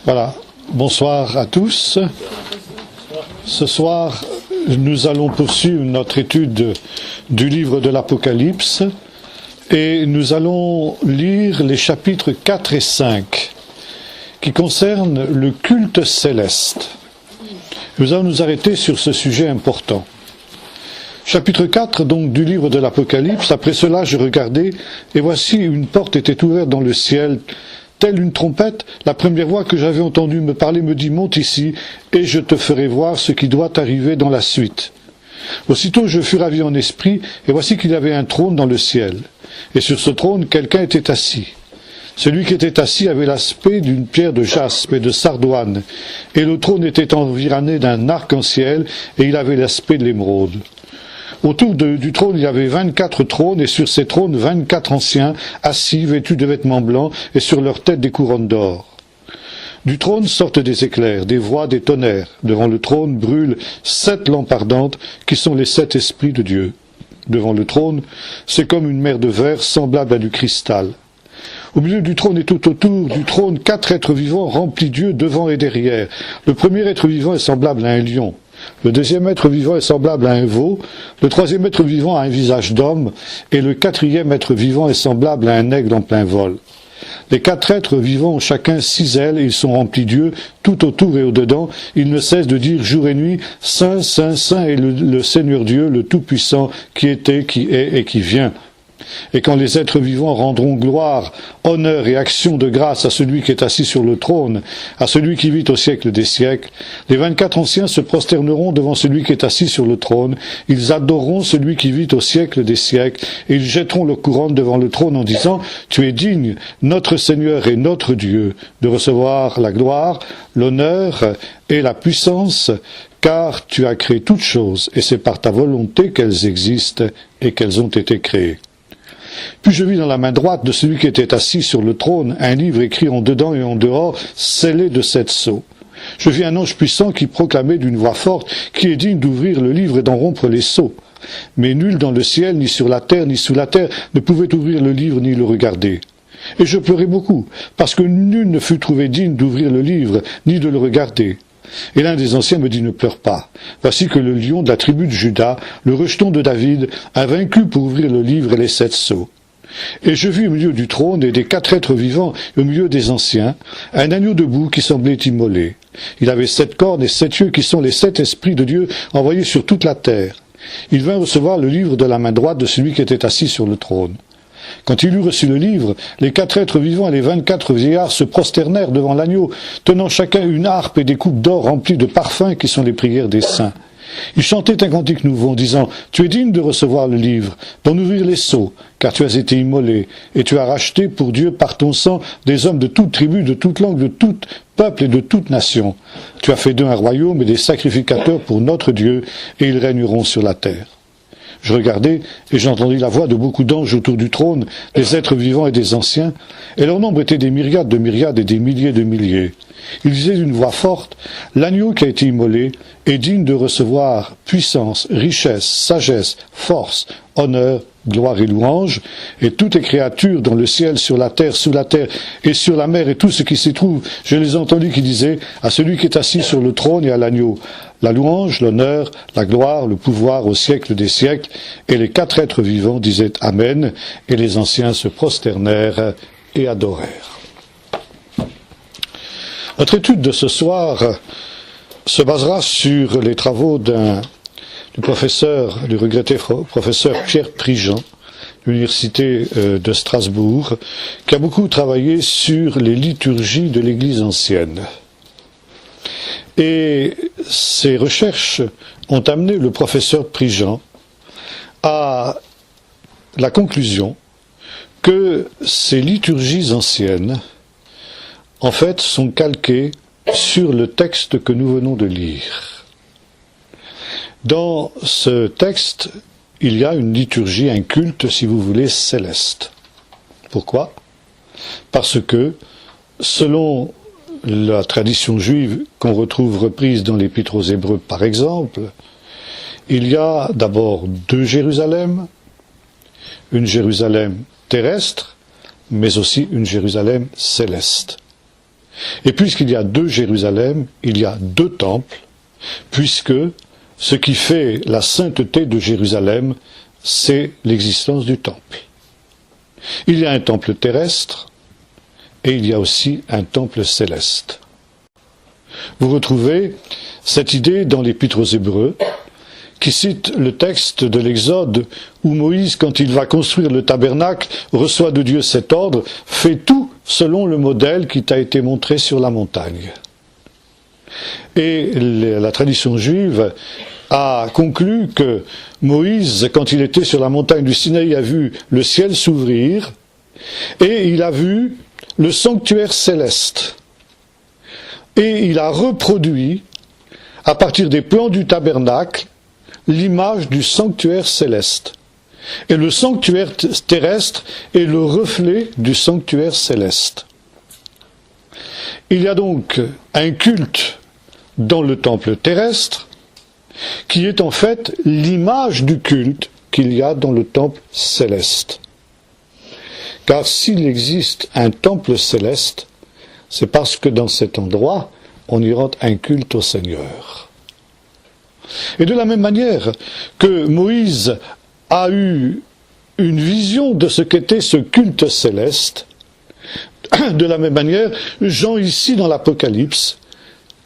Voilà, bonsoir à tous. Ce soir, nous allons poursuivre notre étude du livre de l'Apocalypse et nous allons lire les chapitres 4 et 5 qui concernent le culte céleste. Nous allons nous arrêter sur ce sujet important. Chapitre 4 donc du livre de l'Apocalypse. Après cela, je regardais et voici une porte était ouverte dans le ciel. Telle une trompette, la première voix que j'avais entendue me parler me dit « Monte ici, et je te ferai voir ce qui doit arriver dans la suite. » Aussitôt je fus ravi en esprit, et voici qu'il y avait un trône dans le ciel. Et sur ce trône, quelqu'un était assis. Celui qui était assis avait l'aspect d'une pierre de jaspe et de sardoine, et le trône était environné d'un arc-en-ciel, et il avait l'aspect de l'émeraude. Autour du trône, il y avait 24 trônes, et sur ces trônes, 24 anciens, assis, vêtus de vêtements blancs, et sur leurs têtes des couronnes d'or. Du trône sortent des éclairs, des voix, des tonnerres. Devant le trône brûlent 7 lampes ardentes, qui sont les 7 esprits de Dieu. Devant le trône, c'est comme une mer de verre, semblable à du cristal. Au milieu du trône et tout autour du trône, 4 êtres vivants remplis d'yeux devant et derrière. Le premier être vivant est semblable à un lion. Le deuxième être vivant est semblable à un veau, le troisième être vivant a un visage d'homme, et le quatrième être vivant est semblable à un aigle en plein vol. Les 4 êtres vivants ont chacun 6 ailes, et ils sont remplis d'yeux, tout autour et au-dedans. Ils ne cessent de dire jour et nuit, Saint, Saint, Saint est le Seigneur Dieu, le Tout-Puissant, qui était, qui est et qui vient. Et quand les êtres vivants rendront gloire, honneur et action de grâce à celui qui est assis sur le trône, à celui qui vit au siècle des siècles, les 24 anciens se prosterneront devant celui qui est assis sur le trône, ils adoreront celui qui vit au siècle des siècles, et ils jetteront leur couronne devant le trône en disant « Tu es digne, notre Seigneur et notre Dieu, de recevoir la gloire, l'honneur et la puissance, car tu as créé toutes choses, et c'est par ta volonté qu'elles existent et qu'elles ont été créées. » Puis je vis dans la main droite de celui qui était assis sur le trône un livre écrit en dedans et en dehors, scellé de 7 sceaux. Je vis un ange puissant qui proclamait d'une voix forte, qui est digne d'ouvrir le livre et d'en rompre les sceaux. Mais nul dans le ciel, ni sur la terre, ni sous la terre, ne pouvait ouvrir le livre ni le regarder. Et je pleurais beaucoup, parce que nul ne fut trouvé digne d'ouvrir le livre, ni de le regarder. Et l'un des anciens me dit, ne pleure pas. Voici que le lion de la tribu de Juda, le rejeton de David, a vaincu pour ouvrir le livre et les 7 sceaux. Et je vis au milieu du trône et des 4 êtres vivants, et au milieu des anciens, un agneau debout qui semblait immolé. Il avait 7 cornes et 7 yeux qui sont les 7 esprits de Dieu envoyés sur toute la terre. Il vint recevoir le livre de la main droite de celui qui était assis sur le trône. Quand il eut reçu le livre, les 4 êtres vivants et les 24 vieillards se prosternèrent devant l'agneau, tenant chacun une harpe et des coupes d'or remplies de parfums qui sont les prières des saints. Ils chantaient un cantique nouveau en disant « Tu es digne de recevoir le livre, d'en ouvrir les sceaux, car tu as été immolé, et tu as racheté pour Dieu par ton sang des hommes de toute tribu, de toute langue, de tout peuple et de toute nation. Tu as fait d'eux un royaume et des sacrificateurs pour notre Dieu, et ils régneront sur la terre. » Je regardai, et j'entendis la voix de beaucoup d'anges autour du trône, des êtres vivants et des anciens, et leur nombre était des myriades de myriades et des milliers de milliers. Ils disaient d'une voix forte, « L'agneau qui a été immolé est digne de recevoir puissance, richesse, sagesse, force, honneur, gloire et louange, et toutes les créatures dans le ciel, sur la terre, sous la terre et sur la mer et tout ce qui s'y trouve, je les entendis qui disaient à celui qui est assis sur le trône et à l'agneau, la louange, l'honneur, la gloire, le pouvoir au siècle des siècles, et les 4 êtres vivants disaient Amen, et les anciens se prosternèrent et adorèrent. Notre étude de ce soir se basera sur les travaux du regretté professeur Pierre Prigent, de l'Université de Strasbourg, qui a beaucoup travaillé sur les liturgies de l'Église ancienne. Et ces recherches ont amené le professeur Prigent à la conclusion que ces liturgies anciennes, en fait, sont calquées sur le texte que nous venons de lire. Dans ce texte, il y a une liturgie, un culte, si vous voulez, céleste. Pourquoi ? Parce que, selon la tradition juive qu'on retrouve reprise dans l'Épître aux Hébreux, par exemple, il y a d'abord 2 Jérusalem, une Jérusalem terrestre, mais aussi une Jérusalem céleste. Et puisqu'il y a 2 Jérusalem, il y a 2 temples, puisque ce qui fait la sainteté de Jérusalem, c'est l'existence du temple. Il y a un temple terrestre et il y a aussi un temple céleste. Vous retrouvez cette idée dans l'Épître aux Hébreux, qui cite le texte de l'Exode où Moïse, quand il va construire le tabernacle, reçoit de Dieu cet ordre, « Fais tout selon le modèle qui t'a été montré sur la montagne ». Et la tradition juive a conclu que Moïse, quand il était sur la montagne du Sinaï, a vu le ciel s'ouvrir et il a vu le sanctuaire céleste. Et il a reproduit, à partir des plans du tabernacle, l'image du sanctuaire céleste. Et le sanctuaire terrestre est le reflet du sanctuaire céleste. Il y a donc un culte dans le temple terrestre qui est en fait l'image du culte qu'il y a dans le temple céleste. Car s'il existe un temple céleste, c'est parce que dans cet endroit, on y rend un culte au Seigneur. Et de la même manière que Moïse a eu une vision de ce qu'était ce culte céleste, de la même manière, Jean ici dans l'Apocalypse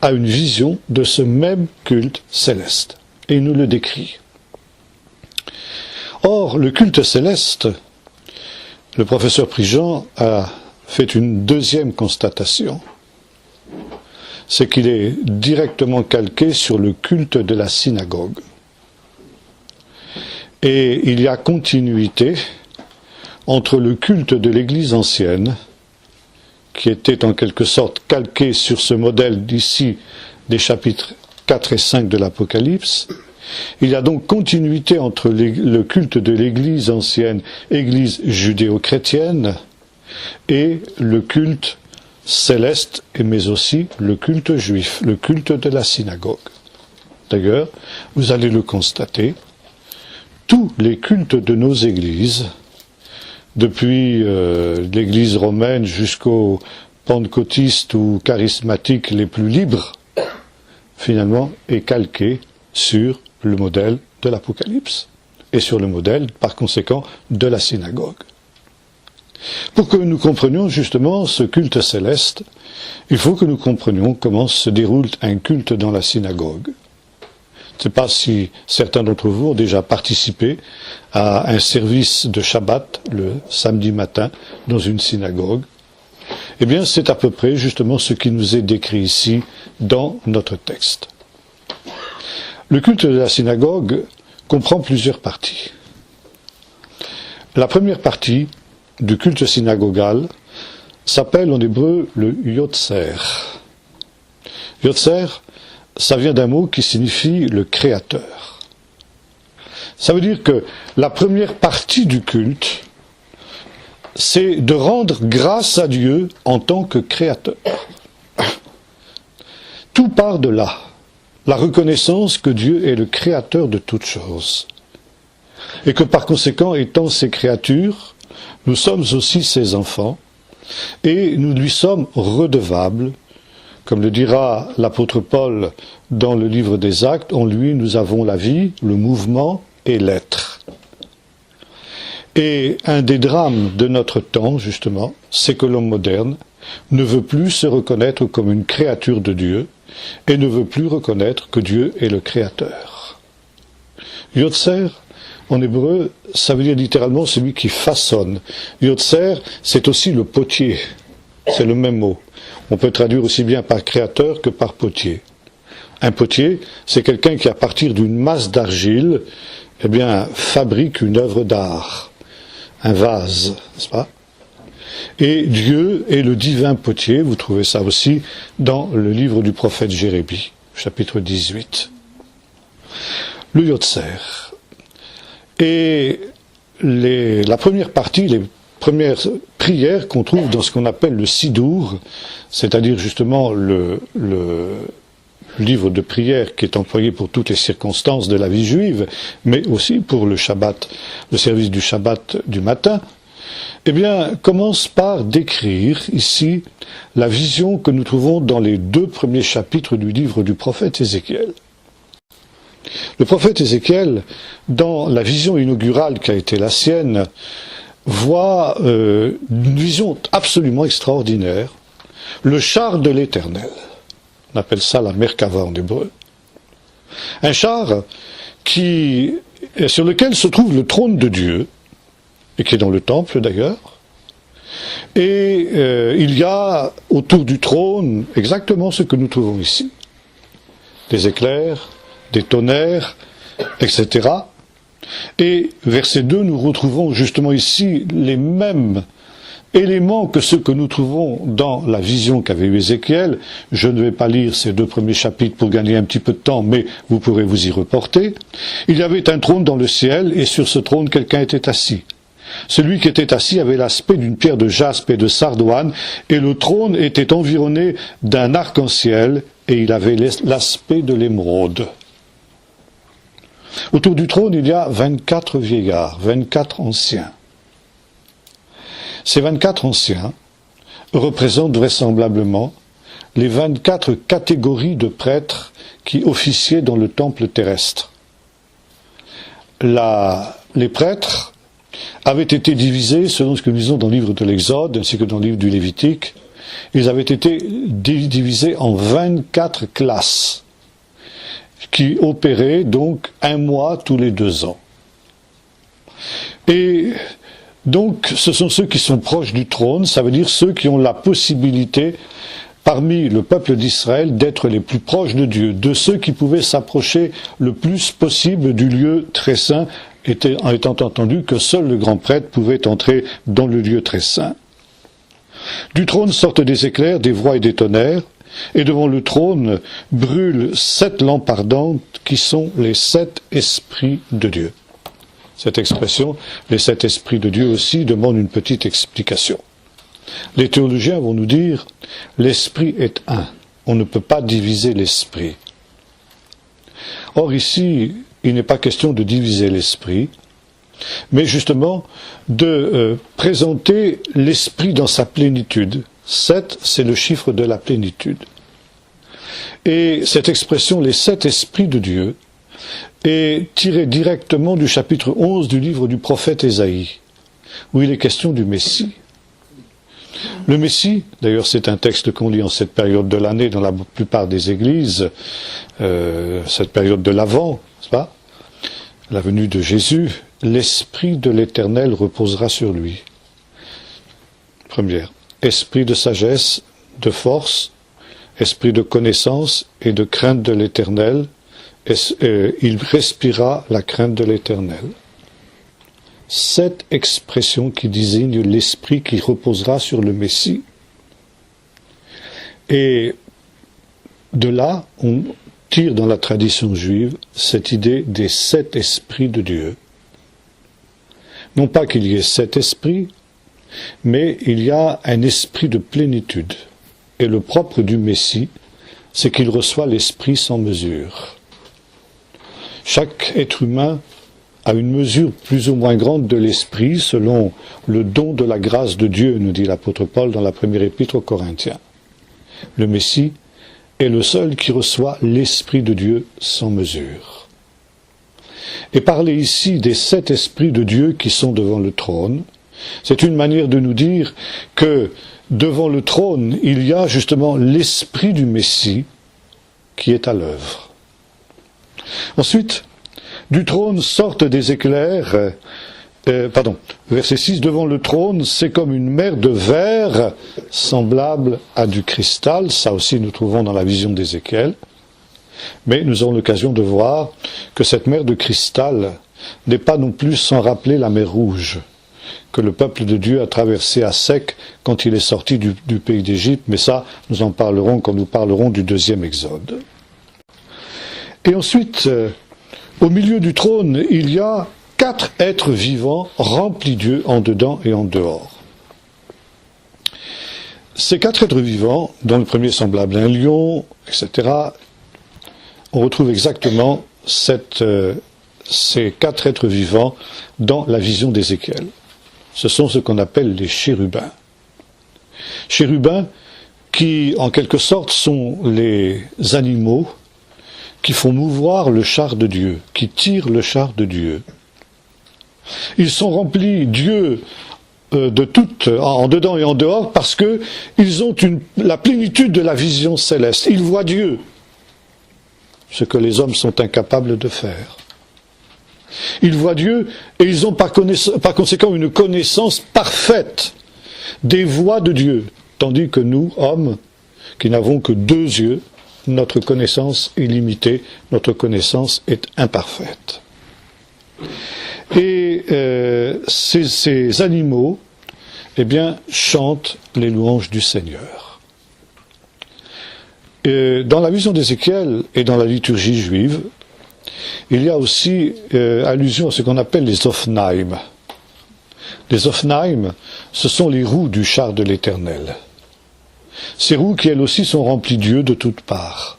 a une vision de ce même culte céleste. Et il nous le décrit. Or, le culte céleste, le professeur Prigent a fait une deuxième constatation. C'est qu'il est directement calqué sur le culte de la synagogue. Et il y a continuité entre le culte de l'Église ancienne, qui était en quelque sorte calqué sur ce modèle d'ici des chapitres 4 et 5 de l'Apocalypse. Il y a donc continuité entre le culte de l'Église ancienne, Église judéo-chrétienne, et le culte céleste, mais aussi le culte juif, le culte de la synagogue. D'ailleurs, vous allez le constater, tous les cultes de nos églises, depuis l'église romaine jusqu'aux pentecôtistes ou charismatiques les plus libres, finalement, est calqué sur le modèle de l'Apocalypse et sur le modèle, par conséquent, de la synagogue. Pour que nous comprenions justement ce culte céleste, il faut que nous comprenions comment se déroule un culte dans la synagogue. Je ne sais pas si certains d'entre vous ont déjà participé à un service de Shabbat le samedi matin dans une synagogue. Eh bien, c'est à peu près justement ce qui nous est décrit ici dans notre texte. Le culte de la synagogue comprend plusieurs parties. La première partie du culte synagogal s'appelle en hébreu le Yotzer. Yotzer, ça vient d'un mot qui signifie le créateur. Ça veut dire que la première partie du culte, c'est de rendre grâce à Dieu en tant que créateur. Tout part de là, la reconnaissance que Dieu est le créateur de toutes choses. Et que par conséquent, étant ses créatures, nous sommes aussi ses enfants, et nous lui sommes redevables. Comme le dira l'apôtre Paul dans le livre des Actes, en lui nous avons la vie, le mouvement et l'être. Et un des drames de notre temps, justement, c'est que l'homme moderne ne veut plus se reconnaître comme une créature de Dieu et ne veut plus reconnaître que Dieu est le créateur. Yotzer, en hébreu, ça veut dire littéralement celui qui façonne. Yotzer, c'est aussi le potier. C'est le même mot. On peut traduire aussi bien par créateur que par potier. Un potier, c'est quelqu'un qui, à partir d'une masse d'argile, eh bien, fabrique une œuvre d'art, un vase, n'est-ce pas? Et Dieu est le divin potier, vous trouvez ça aussi dans le livre du prophète Jérémie, chapitre 18. Le Yotzer. Et la première partie, les premières prières qu'on trouve dans ce qu'on appelle le Sidour, c'est-à-dire justement le livre de prière qui est employé pour toutes les circonstances de la vie juive, mais aussi pour le Shabbat, le service du Shabbat du matin, eh bien, commence par décrire ici la vision que nous trouvons dans les 2 premiers chapitres du livre du prophète Ézéchiel. Le prophète Ézéchiel, dans la vision inaugurale qui a été la sienne, voit une vision absolument extraordinaire, le char de l'Éternel. On appelle ça la Merkava en hébreu. Un char sur lequel se trouve le trône de Dieu, et qui est dans le temple d'ailleurs, et il y a autour du trône exactement ce que nous trouvons ici. Des éclairs, des tonnerres, etc. Et verset 2, nous retrouvons justement ici les mêmes éléments que ceux que nous trouvons dans la vision qu'avait eu Ézéchiel. Je ne vais pas lire ces 2 premiers chapitres pour gagner un petit peu de temps, mais vous pourrez vous y reporter. Il y avait un trône dans le ciel, et sur ce trône quelqu'un était assis. Celui qui était assis avait l'aspect d'une pierre de jaspe et de sardoine, et le trône était environné d'un arc-en-ciel, et il avait l'aspect de l'émeraude. Autour du trône, il y a 24 vieillards, 24 anciens. Ces 24 anciens représentent vraisemblablement les 24 catégories de prêtres qui officiaient dans le temple terrestre. Les prêtres avaient été divisés, selon ce que nous lisons dans le livre de l'Exode, ainsi que dans le livre du Lévitique, ils avaient été divisés en 24 classes, qui opéraient donc 1 mois tous les 2 ans. Et donc, ce sont ceux qui sont proches du trône, ça veut dire ceux qui ont la possibilité, parmi le peuple d'Israël, d'être les plus proches de Dieu, de ceux qui pouvaient s'approcher le plus possible du lieu très saint, en étant entendu que seul le grand prêtre pouvait entrer dans le lieu très saint. Du trône sortent des éclairs, des voix et des tonnerres, et devant le trône brûlent 7 lampes ardentes qui sont les 7 esprits de Dieu. Cette expression, les 7 esprits de Dieu aussi, demande une petite explication. Les théologiens vont nous dire, l'esprit est un. On ne peut pas diviser l'esprit. Or ici, il n'est pas question de diviser l'esprit, mais justement de présenter l'esprit dans sa plénitude. 7, c'est le chiffre de la plénitude. Et cette expression, les 7 esprits de Dieu, est tirée directement du chapitre 11 du livre du prophète Ésaïe, où il est question du Messie. Le Messie, d'ailleurs c'est un texte qu'on lit en cette période de l'année dans la plupart des églises, cette période de l'Avent, n'est-ce pas ? La venue de Jésus, l'Esprit de l'Éternel reposera sur lui. Première, esprit de sagesse, de force, esprit de connaissance et de crainte de l'Éternel, il respira la crainte de l'Éternel. 7 expressions qui désignent l'esprit qui reposera sur le Messie. Et de là, on tire dans la tradition juive cette idée des 7 esprits de Dieu. Non pas qu'il y ait 7 esprits, mais il y a un esprit de plénitude. Et le propre du Messie, c'est qu'il reçoit l'esprit sans mesure. Chaque être humain a une mesure plus ou moins grande de l'esprit selon le don de la grâce de Dieu, nous dit l'apôtre Paul dans la première épître aux Corinthiens. Le Messie est le seul qui reçoit l'esprit de Dieu sans mesure. Et parler ici des 7 esprits de Dieu qui sont devant le trône, c'est une manière de nous dire que devant le trône, il y a justement l'esprit du Messie qui est à l'œuvre. Ensuite, du trône sortent des éclairs, verset 6, devant le trône, c'est comme une mer de verre semblable à du cristal, ça aussi nous trouvons dans la vision d'Ézéchiel, mais nous aurons l'occasion de voir que cette mer de cristal n'est pas non plus sans rappeler la mer Rouge, que le peuple de Dieu a traversé à sec quand il est sorti du pays d'Égypte, mais ça, nous en parlerons quand nous parlerons du 2e Exode. Et ensuite, au milieu du trône, il y a 4 êtres vivants remplis d'yeux en dedans et en dehors. Ces 4 êtres vivants, dont le premier semblable à un lion, etc., on retrouve exactement ces 4 êtres vivants dans la vision d'Ézéchiel. ce sont ce qu'on appelle les chérubins. Chérubins qui, en quelque sorte, sont les animaux qui font mouvoir le char de Dieu, qui tirent le char de Dieu. Ils sont remplis, Dieu, de tout, en dedans et en dehors, parce que ils ont la plénitude de la vision céleste. Ils voient Dieu, ce que les hommes sont incapables de faire. Ils voient Dieu et ils ont par conséquent une connaissance parfaite des voies de Dieu, tandis que nous, hommes, qui n'avons que 2 yeux, notre connaissance est limitée, notre connaissance est imparfaite. Et ces animaux, eh bien, chantent les louanges du Seigneur. Et dans la vision d'Ézéchiel et dans la liturgie juive, il y a aussi allusion à ce qu'on appelle les Ophnaïm. Les Ophnaïm, ce sont les roues du char de l'Éternel. Ces roues qui, elles aussi, sont remplies de Dieu de toutes parts.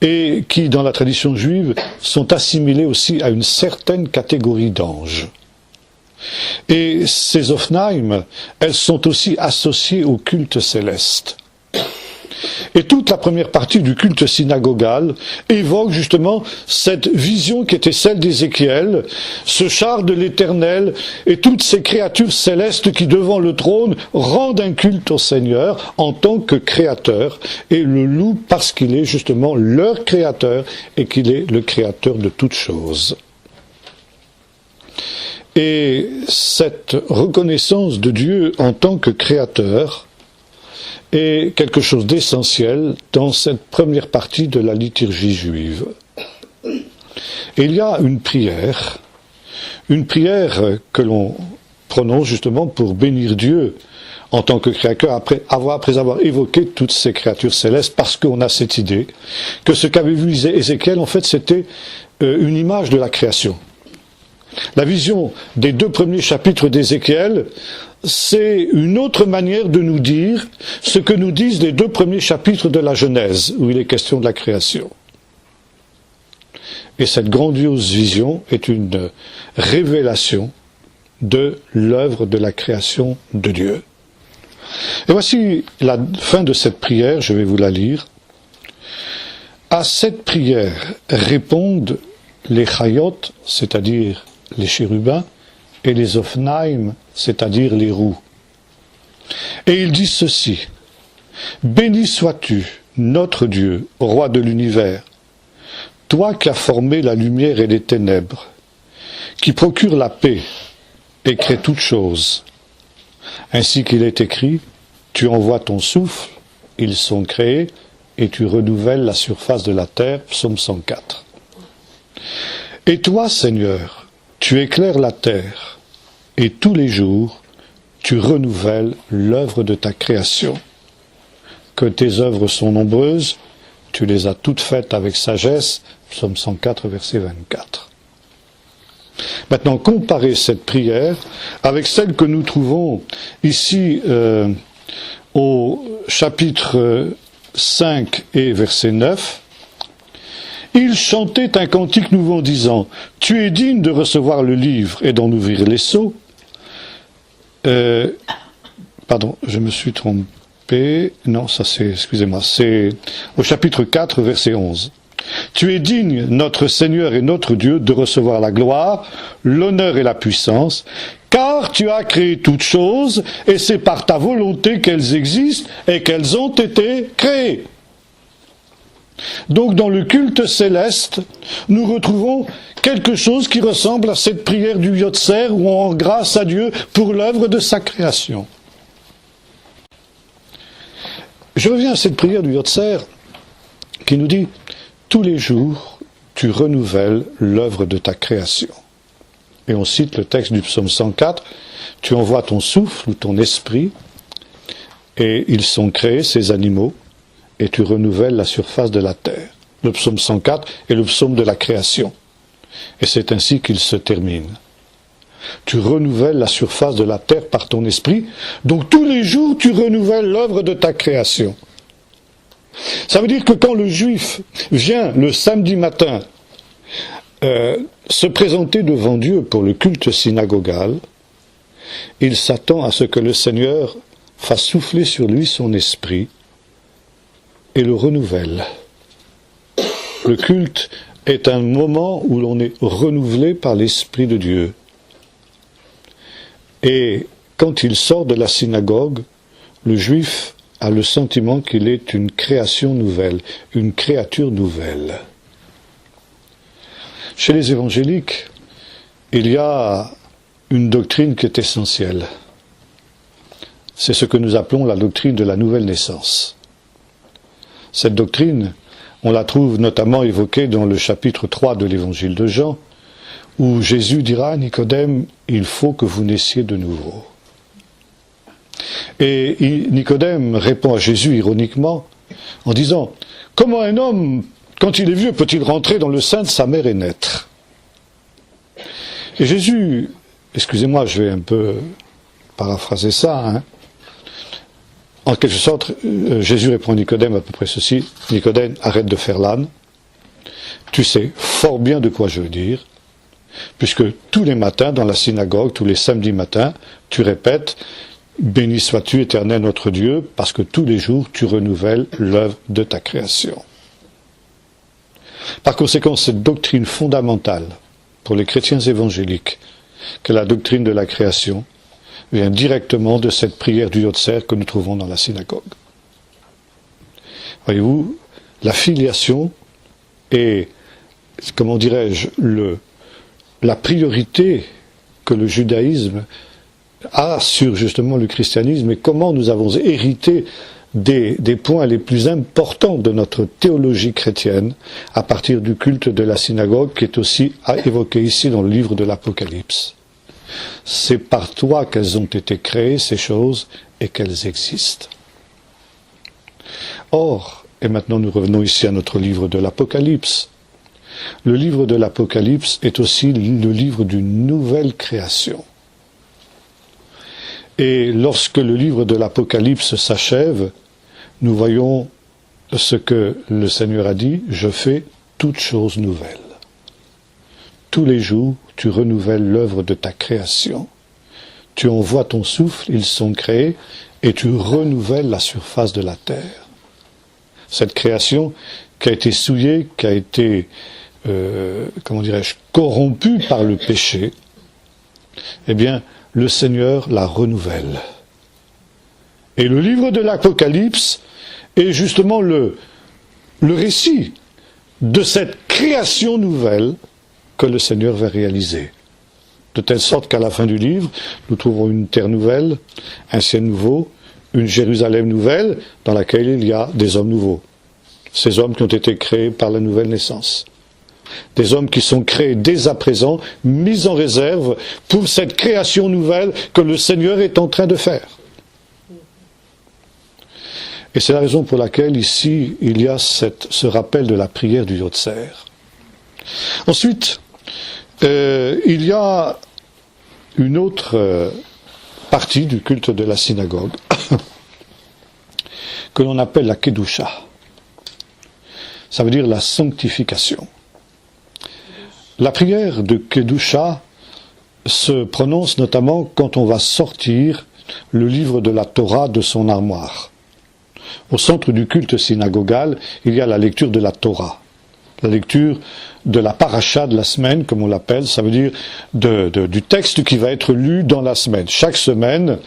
Et qui, dans la tradition juive, sont assimilées aussi à une certaine catégorie d'anges. Et ces Ophnaïm, elles sont aussi associées au culte céleste. Et toute la première partie du culte synagogal évoque justement cette vision qui était celle d'Ézéchiel, ce char de l'Éternel et toutes ces créatures célestes qui devant le trône rendent un culte au Seigneur en tant que créateur et le louent parce qu'il est justement leur créateur et qu'il est le créateur de toutes choses. Et cette reconnaissance de Dieu en tant que créateur est quelque chose d'essentiel dans cette première partie de la liturgie juive. Et il y a une prière que l'on prononce justement pour bénir Dieu en tant que créateur après avoir évoqué toutes ces créatures célestes, parce qu'on a cette idée que ce qu'avait vu Ézéchiel, en fait, c'était une image de la création. La vision des 2 premiers chapitres d'Ézéchiel, c'est une autre manière de nous dire ce que nous disent les 2 premiers chapitres de la Genèse, où il est question de la création. Et cette grandiose vision est une révélation de l'œuvre de la création de Dieu. Et voici la fin de cette prière, je vais vous la lire. À cette prière répondent les chayot, c'est-à-dire les chérubins, et les ophnaïm, c'est-à-dire les roues. Et ils disent ceci: béni sois-tu, notre Dieu, roi de l'univers, toi qui as formé la lumière et les ténèbres, qui procure la paix et crée toutes choses. Ainsi qu'il est écrit, tu envoies ton souffle, ils sont créés, et tu renouvelles la surface de la terre. Psaume 104. Et toi, Seigneur, tu éclaires la terre, et tous les jours, tu renouvelles l'œuvre de ta création. Que tes œuvres sont nombreuses, tu les as toutes faites avec sagesse. Psaume 104, verset 24. Maintenant, comparez cette prière avec celle que nous trouvons ici au chapitre 5 et verset 9. Il chantait un cantique nouveau en disant: tu es digne de recevoir le livre et d'en ouvrir les sceaux. Pardon, je me suis trompé. Non, ça c'est, excusez-moi, c'est au chapitre 4, verset 11. Tu es digne, notre Seigneur et notre Dieu, de recevoir la gloire, l'honneur et la puissance, car tu as créé toutes choses, et c'est par ta volonté qu'elles existent et qu'elles ont été créées. Donc dans le culte céleste, nous retrouvons quelque chose qui ressemble à cette prière du Yotzer, où on rend grâce à Dieu pour l'œuvre de sa création. Je reviens à cette prière du Yotzer qui nous dit: tous les jours, tu renouvelles l'œuvre de ta création. Et on cite le texte du psaume 104, tu envoies ton souffle ou ton esprit, et ils sont créés, ces animaux, et tu renouvelles la surface de la terre. Le psaume 104 est le psaume de la création. Et c'est ainsi qu'il se termine. Tu renouvelles la surface de la terre par ton esprit, donc tous les jours tu renouvelles l'œuvre de ta création. Ça veut dire que quand le juif vient le samedi matin se présenter devant Dieu pour le culte synagogal, il s'attend à ce que le Seigneur fasse souffler sur lui son esprit et le renouvelle. Le culte est un moment où l'on est renouvelé par l'Esprit de Dieu. Et quand il sort de la synagogue, le juif a le sentiment qu'il est une création nouvelle, une créature nouvelle. Chez les évangéliques, il y a une doctrine qui est essentielle. C'est ce que nous appelons la doctrine de la nouvelle naissance. Cette doctrine, on la trouve notamment évoquée dans le chapitre 3 de l'évangile de Jean, où Jésus dira à Nicodème, « Il faut que vous naissiez de nouveau ». Et Nicodème répond à Jésus ironiquement en disant « Comment un homme, quand il est vieux, peut-il rentrer dans le sein de sa mère et naître ?» Et Jésus, excusez-moi, je vais un peu paraphraser ça, en quelque sorte, Jésus répond à Nicodème à peu près ceci, « Nicodème, arrête de faire l'âne, tu sais fort bien de quoi je veux dire, puisque tous les matins dans la synagogue, tous les samedis matins, tu répètes « Béni sois-tu, Éternel notre Dieu, parce que tous les jours tu renouvelles l'œuvre de ta création. » Par conséquent, cette doctrine fondamentale pour les chrétiens évangéliques, que la doctrine de la création, vient directement de cette prière du Yotzer que nous trouvons dans la synagogue. Voyez-vous, la filiation est, comment dirais-je, la priorité que le judaïsme a sur justement le christianisme et comment nous avons hérité des points les plus importants de notre théologie chrétienne à partir du culte de la synagogue qui est aussi évoqué ici dans le livre de l'Apocalypse. C'est par toi qu'elles ont été créées, ces choses, et qu'elles existent. Or, et maintenant nous revenons ici à notre livre de l'Apocalypse, le livre de l'Apocalypse est aussi le livre d'une nouvelle création. Et lorsque le livre de l'Apocalypse s'achève, nous voyons ce que le Seigneur a dit, « Je fais toutes choses nouvelles. » Tous les jours, tu renouvelles l'œuvre de ta création. Tu envoies ton souffle, ils sont créés, et tu renouvelles la surface de la terre. Cette création qui a été souillée, qui a été, corrompue par le péché, eh bien, le Seigneur la renouvelle. Et le livre de l'Apocalypse est justement le récit de cette création nouvelle que le Seigneur va réaliser. De telle sorte qu'à la fin du livre, nous trouvons une terre nouvelle, un ciel nouveau, une Jérusalem nouvelle, dans laquelle il y a des hommes nouveaux. Ces hommes qui ont été créés par la nouvelle naissance. Des hommes qui sont créés dès à présent, mis en réserve pour cette création nouvelle que le Seigneur est en train de faire. Et c'est la raison pour laquelle ici, il y a ce rappel de la prière du Yotzer. Ensuite, il y a une autre partie du culte de la synagogue que l'on appelle la Kedusha. Ça veut dire la sanctification. La prière de Kedusha se prononce notamment quand on va sortir le livre de la Torah de son armoire. Au centre du culte synagogal, il y a la lecture de la Torah. La lecture de la paracha de la semaine, comme on l'appelle, ça veut dire du texte qui va être lu dans la semaine. Chaque semaine,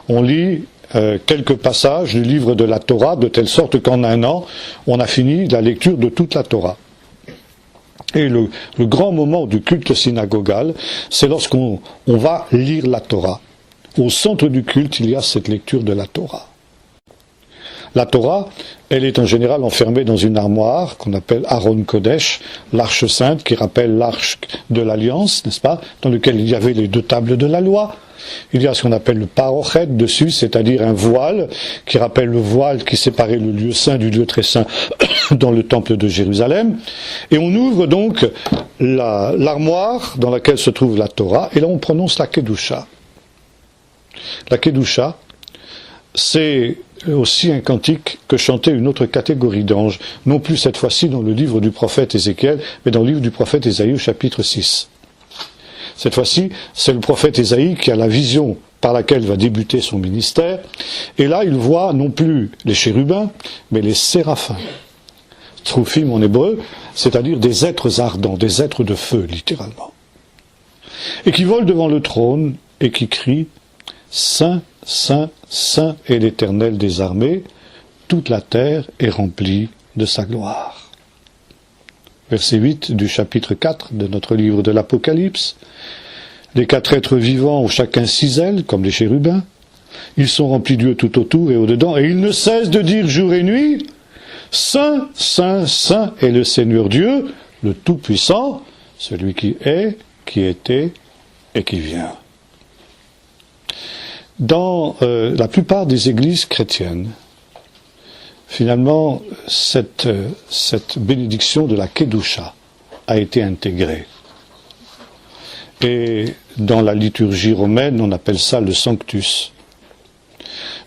on lit quelques passages du livre de la Torah, de telle sorte qu'en un an, on a fini la lecture de toute la Torah. Et le grand moment du culte synagogal, c'est lorsqu'on va lire la Torah. Au centre du culte, il y a cette lecture de la Torah. La Torah, elle est en général enfermée dans une armoire qu'on appelle Aron Kodesh, l'arche sainte qui rappelle l'arche de l'Alliance, n'est-ce pas, dans lequel il y avait les deux tables de la loi. Il y a ce qu'on appelle le parochet dessus, c'est-à-dire un voile qui rappelle le voile qui séparait le lieu saint du lieu très saint dans le temple de Jérusalem. Et on ouvre donc l'armoire dans laquelle se trouve la Torah, et là on prononce la Kedusha. La Kedusha, c'est aussi un cantique que chantait une autre catégorie d'anges, non plus cette fois-ci dans le livre du prophète Ézéchiel, mais dans le livre du prophète Ésaïe au chapitre 6. Cette fois-ci, c'est le prophète Ésaïe qui a la vision par laquelle va débuter son ministère. Et là, il voit non plus les chérubins, mais les séraphins. Trophim en hébreu, c'est-à-dire des êtres ardents, des êtres de feu, littéralement. Et qui volent devant le trône et qui crient « Saint, Saint, Saint est l'Éternel des armées, toute la terre est remplie de sa gloire. » Verset 8 du chapitre 4 de notre livre de l'Apocalypse. Les 4 êtres vivants ont chacun 6 ailes, comme les chérubins. Ils sont remplis d'yeux tout autour et au-dedans, et ils ne cessent de dire jour et nuit, « Saint, Saint, Saint est le Seigneur Dieu, le Tout-Puissant, celui qui est, qui était et qui vient. » Dans la plupart des églises chrétiennes, finalement, cette bénédiction de la Kedusha a été intégrée. Et dans la liturgie romaine, on appelle ça le Sanctus.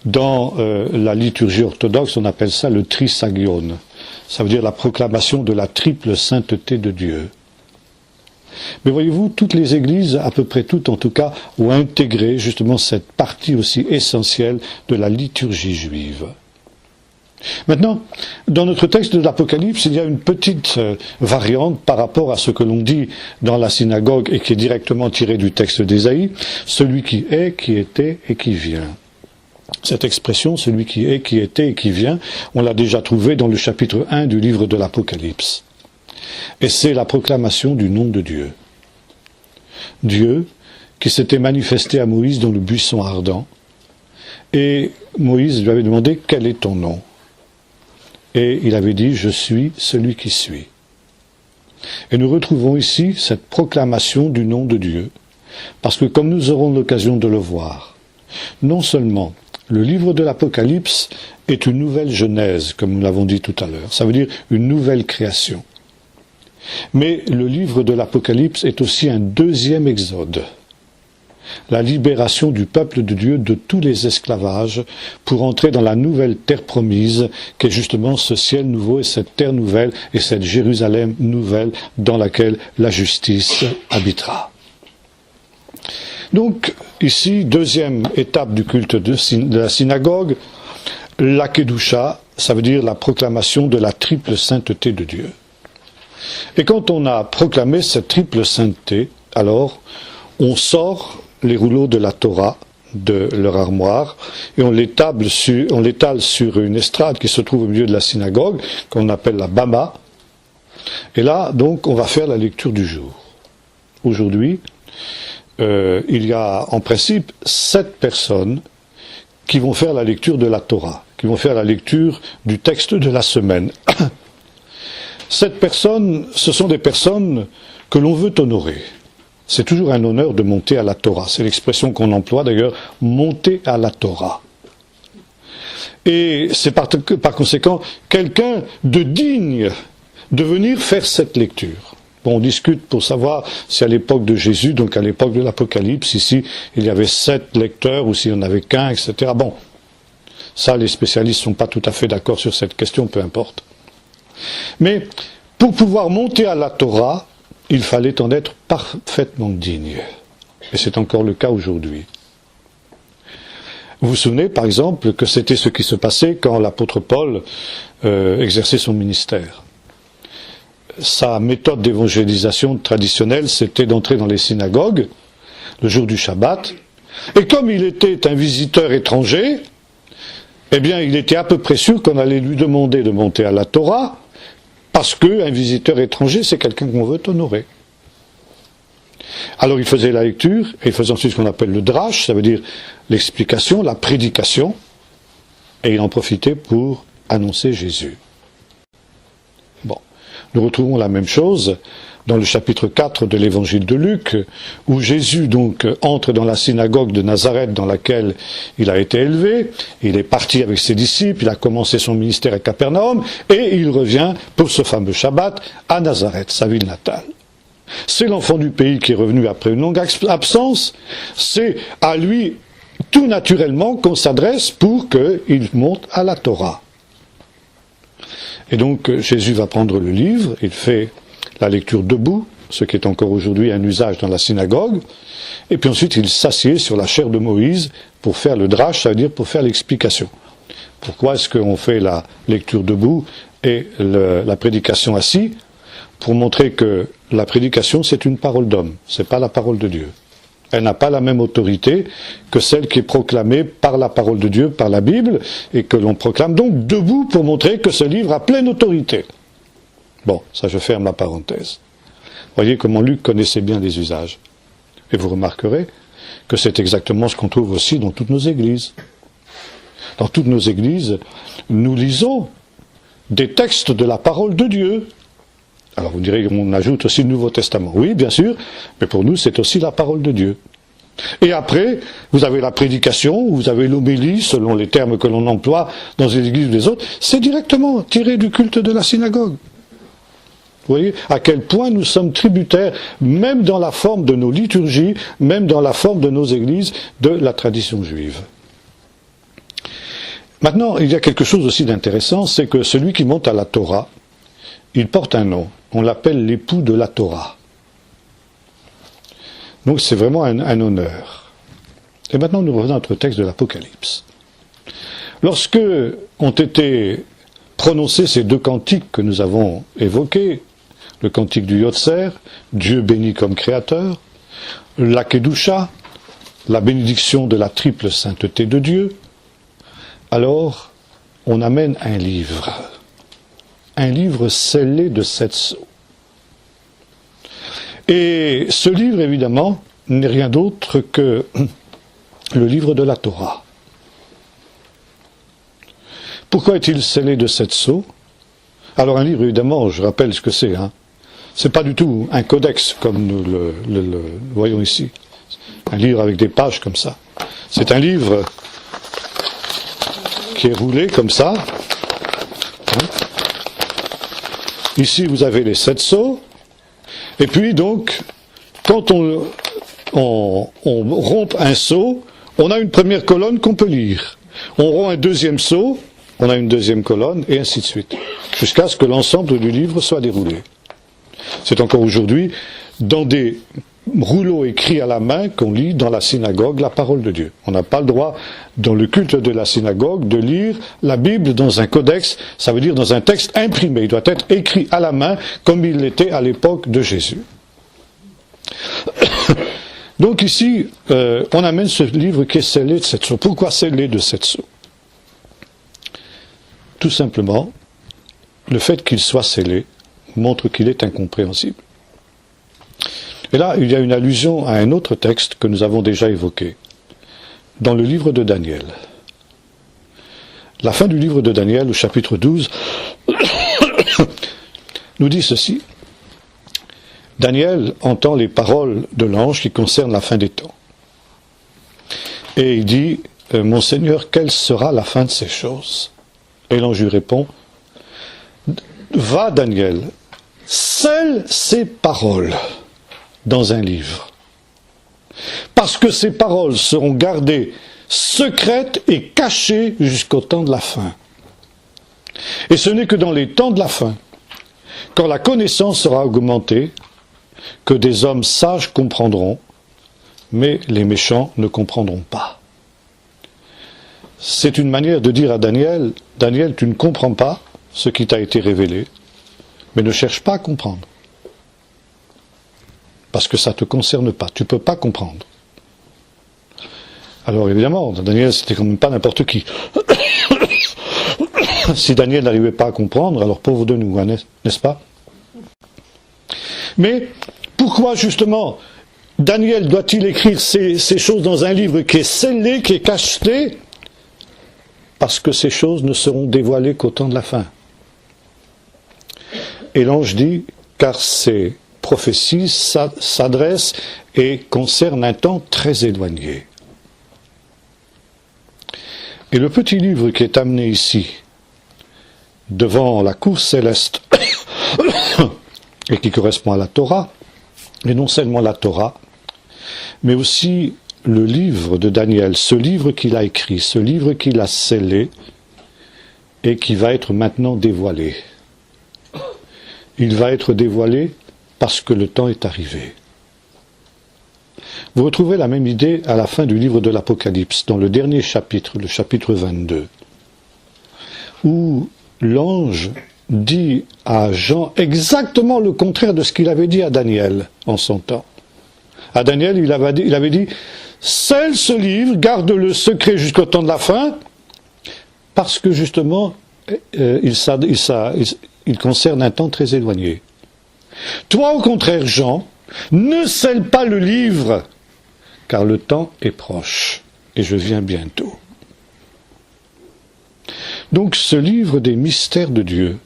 Dans la liturgie orthodoxe, on appelle ça le Trisagion. Ça veut dire la proclamation de la triple sainteté de Dieu. Mais voyez-vous, toutes les églises, à peu près toutes en tout cas, ont intégré justement cette partie aussi essentielle de la liturgie juive. Maintenant, dans notre texte de l'Apocalypse, il y a une petite variante par rapport à ce que l'on dit dans la synagogue et qui est directement tiré du texte d'Ésaïe, celui qui est, qui était et qui vient. Cette expression, celui qui est, qui était et qui vient, on l'a déjà trouvée dans le chapitre 1 du livre de l'Apocalypse. Et c'est la proclamation du nom de Dieu. Dieu qui s'était manifesté à Moïse dans le buisson ardent. Et Moïse lui avait demandé « Quel est ton nom ?» Et il avait dit « Je suis celui qui suis ». Et nous retrouvons ici cette proclamation du nom de Dieu. Parce que comme nous aurons l'occasion de le voir, non seulement le livre de l'Apocalypse est une nouvelle genèse, comme nous l'avons dit tout à l'heure, ça veut dire une nouvelle création. Mais le livre de l'Apocalypse est aussi un deuxième exode, la libération du peuple de Dieu de tous les esclavages pour entrer dans la nouvelle terre promise, qui est justement ce ciel nouveau et cette terre nouvelle et cette Jérusalem nouvelle dans laquelle la justice habitera. Donc, ici, deuxième étape du culte de la synagogue, la Kedusha, ça veut dire la proclamation de la triple sainteté de Dieu. Et quand on a proclamé cette triple sainteté, alors on sort les rouleaux de la Torah de leur armoire et on l'étale sur une estrade qui se trouve au milieu de la synagogue, qu'on appelle la Bama. Et là, donc, on va faire la lecture du jour. Aujourd'hui, il y a en principe 7 personnes qui vont faire la lecture de la Torah, qui vont faire la lecture du texte de la semaine. 7 personnes, ce sont des personnes que l'on veut honorer. C'est toujours un honneur de monter à la Torah. C'est l'expression qu'on emploie d'ailleurs, monter à la Torah. Et c'est par conséquent quelqu'un de digne de venir faire cette lecture. Bon, on discute pour savoir si à l'époque de Jésus, donc à l'époque de l'Apocalypse, ici, il y avait 7 lecteurs ou s'il n'y en avait qu'un, etc. Bon, ça, les spécialistes ne sont pas tout à fait d'accord sur cette question, peu importe. Mais pour pouvoir monter à la Torah, il fallait en être parfaitement digne. Et c'est encore le cas aujourd'hui. Vous vous souvenez, par exemple, que c'était ce qui se passait quand l'apôtre Paul exerçait son ministère. Sa méthode d'évangélisation traditionnelle, c'était d'entrer dans les synagogues le jour du Shabbat. Et comme il était un visiteur étranger, eh bien, il était à peu près sûr qu'on allait lui demander de monter à la Torah, parce qu'un visiteur étranger, c'est quelqu'un qu'on veut honorer. Alors il faisait la lecture, et il faisait ensuite ce qu'on appelle le drash, ça veut dire l'explication, la prédication, et il en profitait pour annoncer Jésus. Bon, nous retrouvons la même chose dans le chapitre 4 de l'évangile de Luc, où Jésus donc entre dans la synagogue de Nazareth dans laquelle il a été élevé, il est parti avec ses disciples, il a commencé son ministère à Capernaum, et il revient pour ce fameux Shabbat à Nazareth, sa ville natale. C'est l'enfant du pays qui est revenu après une longue absence, c'est à lui tout naturellement qu'on s'adresse pour qu'il monte à la Torah. Et donc Jésus va prendre le livre, il fait la lecture debout, ce qui est encore aujourd'hui un usage dans la synagogue, et puis ensuite il s'assied sur la chair de Moïse pour faire le drash, c'est-à-dire pour faire l'explication. Pourquoi est-ce qu'on fait la lecture debout et la prédication assis? Pour montrer que la prédication c'est une parole d'homme, c'est pas la parole de Dieu. Elle n'a pas la même autorité que celle qui est proclamée par la parole de Dieu, par la Bible, et que l'on proclame donc debout pour montrer que ce livre a pleine autorité. Bon, ça je ferme la parenthèse. Voyez comment Luc connaissait bien les usages. Et vous remarquerez que c'est exactement ce qu'on trouve aussi dans toutes nos églises. Dans toutes nos églises, nous lisons des textes de la parole de Dieu. Alors vous direz qu'on ajoute aussi le Nouveau Testament. Oui, bien sûr, mais pour nous c'est aussi la parole de Dieu. Et après, vous avez la prédication, vous avez l'homélie, selon les termes que l'on emploie dans les églises ou les autres, c'est directement tiré du culte de la synagogue. Vous voyez à quel point nous sommes tributaires, même dans la forme de nos liturgies, même dans la forme de nos églises, de la tradition juive. Maintenant, il y a quelque chose aussi d'intéressant, c'est que celui qui monte à la Torah, il porte un nom. On l'appelle l'époux de la Torah. Donc c'est vraiment un honneur. Et maintenant nous revenons à notre texte de l'Apocalypse. Lorsque ont été prononcés ces deux cantiques que nous avons évoqués, le cantique du Yotzer, Dieu béni comme créateur, la Kedusha, la bénédiction de la triple sainteté de Dieu, alors on amène un livre scellé de 7 sceaux. Et ce livre, évidemment, n'est rien d'autre que le livre de la Torah. Pourquoi est-il scellé de 7 sceaux? Alors un livre, évidemment, je rappelle ce que c'est. C'est pas du tout un codex comme nous le voyons ici. Un livre avec des pages comme ça. C'est un livre qui est roulé comme ça. Ici, vous avez les 7 sceaux. Et puis, donc, quand on rompt un sceau, on a une première colonne qu'on peut lire. On rompt un deuxième sceau, on a une deuxième colonne, et ainsi de suite. Jusqu'à ce que l'ensemble du livre soit déroulé. C'est encore aujourd'hui dans des rouleaux écrits à la main qu'on lit dans la synagogue la parole de Dieu. On n'a pas le droit, dans le culte de la synagogue, de lire la Bible dans un codex, ça veut dire dans un texte imprimé. Il doit être écrit à la main comme il l'était à l'époque de Jésus. Donc ici, on amène ce livre qui est scellé de 7 sceaux. Pourquoi scellé de 7 sceaux? Tout simplement, le fait qu'il soit scellé montre qu'il est incompréhensible. Et là, il y a une allusion à un autre texte que nous avons déjà évoqué, dans le livre de Daniel. La fin du livre de Daniel, au chapitre 12, nous dit ceci. Daniel entend les paroles de l'ange qui concernent la fin des temps. Et il dit, « Mon Seigneur, quelle sera la fin de ces choses ?» Et l'ange lui répond, « Va, Daniel, scelle ces paroles dans un livre, parce que ces paroles seront gardées secrètes et cachées jusqu'au temps de la fin. Et ce n'est que dans les temps de la fin, quand la connaissance sera augmentée, que des hommes sages comprendront, mais les méchants ne comprendront pas. » C'est une manière de dire à Daniel, « Daniel, tu ne comprends pas ce qui t'a été révélé, mais ne cherche pas à comprendre. Parce que ça ne te concerne pas, tu ne peux pas comprendre. » Alors évidemment, Daniel, c'était quand même pas n'importe qui. Si Daniel n'arrivait pas à comprendre, alors pauvre de nous, n'est-ce pas? Mais pourquoi justement Daniel doit-il écrire ces choses dans un livre qui est scellé, qui est cacheté? Parce que ces choses ne seront dévoilées qu'au temps de la fin. Et l'ange dit, car ces prophéties s'adressent et concernent un temps très éloigné. Et le petit livre qui est amené ici, devant la cour céleste, et qui correspond à la Torah, et non seulement la Torah, mais aussi le livre de Daniel, ce livre qu'il a écrit, ce livre qu'il a scellé, et qui va être maintenant dévoilé. Il va être dévoilé parce que le temps est arrivé. Vous retrouvez la même idée à la fin du livre de l'Apocalypse, dans le dernier chapitre, le chapitre 22, où l'ange dit à Jean exactement le contraire de ce qu'il avait dit à Daniel en son temps. À Daniel, il avait dit « Scelle ce livre, garde le secret jusqu'au temps de la fin », parce que justement, il concerne un temps très éloigné. Toi, au contraire, Jean, ne scelle pas le livre, car le temps est proche, et je viens bientôt. Donc ce livre des mystères de Dieu,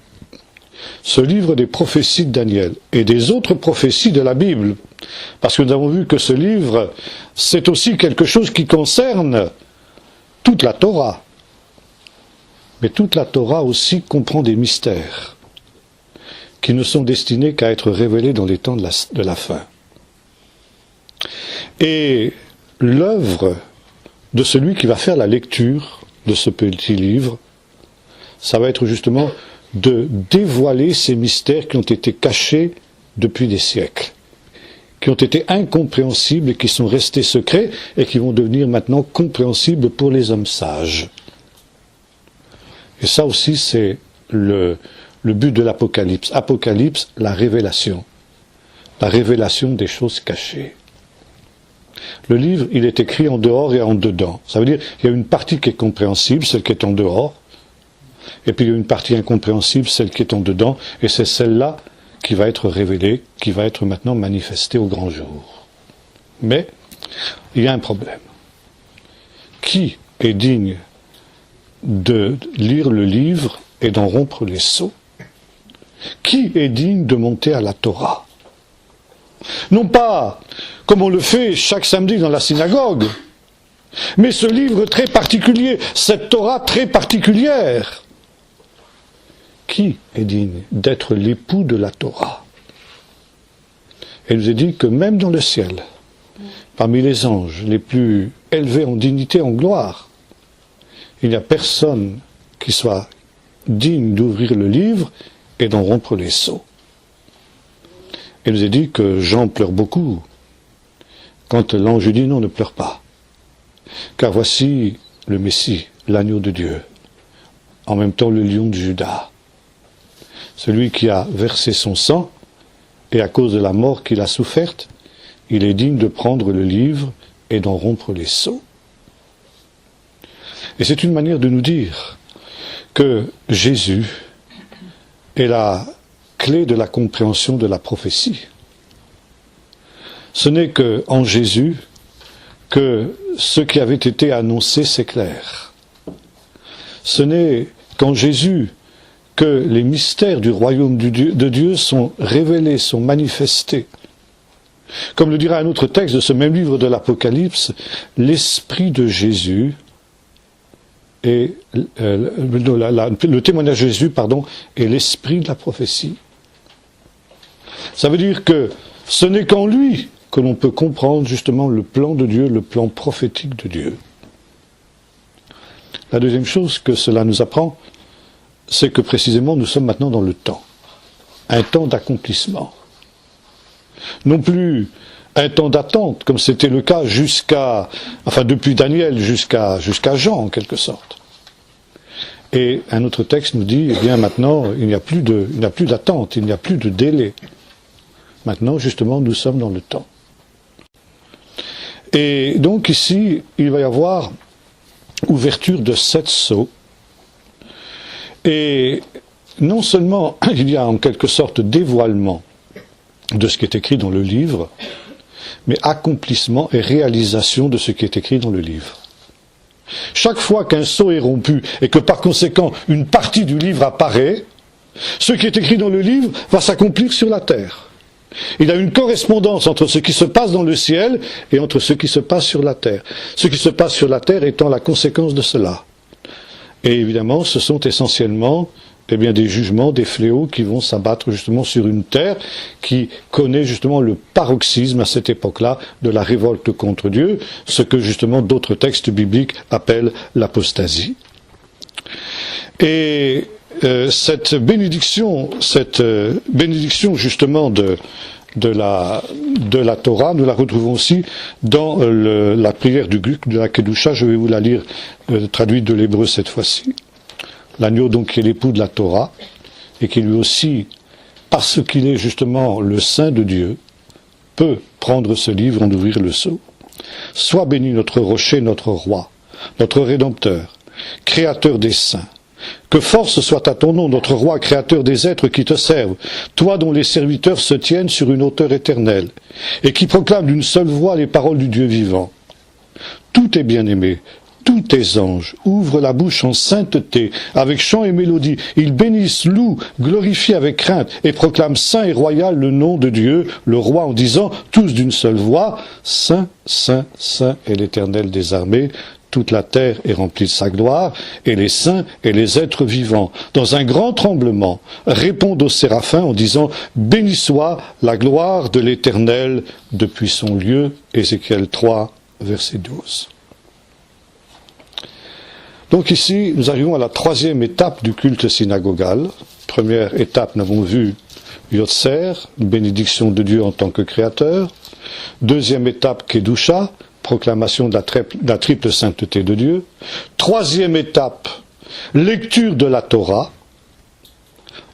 ce livre des prophéties de Daniel et des autres prophéties de la Bible, parce que nous avons vu que ce livre, c'est aussi quelque chose qui concerne toute la Torah. Mais toute la Torah aussi comprend des mystères qui ne sont destinés qu'à être révélés dans les temps de la fin. Et l'œuvre de celui qui va faire la lecture de ce petit livre, ça va être justement de dévoiler ces mystères qui ont été cachés depuis des siècles, qui ont été incompréhensibles et qui sont restés secrets et qui vont devenir maintenant compréhensibles pour les hommes sages. Et ça aussi, c'est le but de l'Apocalypse. Apocalypse, la révélation des choses cachées. Le livre, il est écrit en dehors et en dedans. Ça veut dire qu'il y a une partie qui est compréhensible, celle qui est en dehors, et puis il y a une partie incompréhensible, celle qui est en dedans, et c'est celle-là qui va être révélée, qui va être maintenant manifestée au grand jour. Mais, il y a un problème. Qui est digne de lire le livre et d'en rompre les sceaux? Qui est digne de monter à la Torah? Non pas comme on le fait chaque samedi dans la synagogue, mais ce livre très particulier, cette Torah très particulière. Qui est digne d'être l'époux de la Torah? Et il nous est dit que même dans le ciel, parmi les anges les plus élevés en dignité, en gloire, il n'y a personne qui soit digne d'ouvrir le livre et d'en rompre les sceaux. Il nous est dit que Jean pleure beaucoup, quand l'ange dit non, ne pleure pas, car voici le Messie, l'agneau de Dieu, en même temps le lion de Juda, celui qui a versé son sang, et à cause de la mort qu'il a soufferte, il est digne de prendre le livre et d'en rompre les sceaux. Et c'est une manière de nous dire que Jésus est la clé de la compréhension de la prophétie. Ce n'est qu'en Jésus que ce qui avait été annoncé s'éclaire. Ce n'est qu'en Jésus que les mystères du royaume de Dieu sont révélés, sont manifestés. Comme le dira un autre texte de ce même livre de l'Apocalypse, l'Esprit de Jésus et le témoignage de Jésus, est l'esprit de la prophétie. Ça veut dire que ce n'est qu'en lui que l'on peut comprendre justement le plan de Dieu, le plan prophétique de Dieu. La deuxième chose que cela nous apprend, c'est que précisément nous sommes maintenant dans le temps. Un temps d'accomplissement. Non plus un temps d'attente, comme c'était le cas depuis Daniel jusqu'à Jean, en quelque sorte. Et un autre texte nous dit, eh bien maintenant, il n'y a plus d'attente, il n'y a plus de délai. Maintenant, justement, nous sommes dans le temps. Et donc ici, il va y avoir ouverture de 7 sceaux. Et non seulement il y a en quelque sorte dévoilement de ce qui est écrit dans le livre, mais accomplissement et réalisation de ce qui est écrit dans le livre. Chaque fois qu'un sceau est rompu et que par conséquent une partie du livre apparaît, ce qui est écrit dans le livre va s'accomplir sur la terre. Il y a une correspondance entre ce qui se passe dans le ciel et entre ce qui se passe sur la terre. Ce qui se passe sur la terre étant la conséquence de cela. Et évidemment, ce sont essentiellement des jugements, des fléaux qui vont s'abattre justement sur une terre qui connaît justement le paroxysme à cette époque-là de la révolte contre Dieu, ce que justement d'autres textes bibliques appellent l'apostasie. Et cette bénédiction justement de de la Torah. Nous la retrouvons aussi dans la prière du Gluck de la Kedusha. Je vais vous la lire traduite de l'hébreu cette fois-ci. L'agneau donc qui est l'époux de la Torah et qui lui aussi, parce qu'il est justement le Saint de Dieu, peut prendre ce livre, en ouvrir le sceau. Sois béni notre rocher, notre roi, notre rédempteur, créateur des saints. Que force soit à ton nom, notre roi, créateur des êtres qui te servent, toi dont les serviteurs se tiennent sur une hauteur éternelle, et qui proclament d'une seule voix les paroles du Dieu vivant. Tous tes bien-aimés, tous tes anges ouvrent la bouche en sainteté, avec chant et mélodie. Ils bénissent, louent, glorifient avec crainte, et proclament saint et royal le nom de Dieu, le roi, en disant, tous d'une seule voix, Saint, Saint, Saint est l'Éternel des armées. Toute la terre est remplie de sa gloire, et les saints et les êtres vivants, dans un grand tremblement, répondent aux séraphins en disant « Béni soit la gloire de l'Éternel depuis son lieu » Ézéchiel 3, verset 12. Donc ici, nous arrivons à la troisième étape du culte synagogal. Première étape, nous avons vu Yotzer, bénédiction de Dieu en tant que créateur. Deuxième étape, Kedusha, proclamation de la triple sainteté de Dieu. Troisième étape, lecture de la Torah.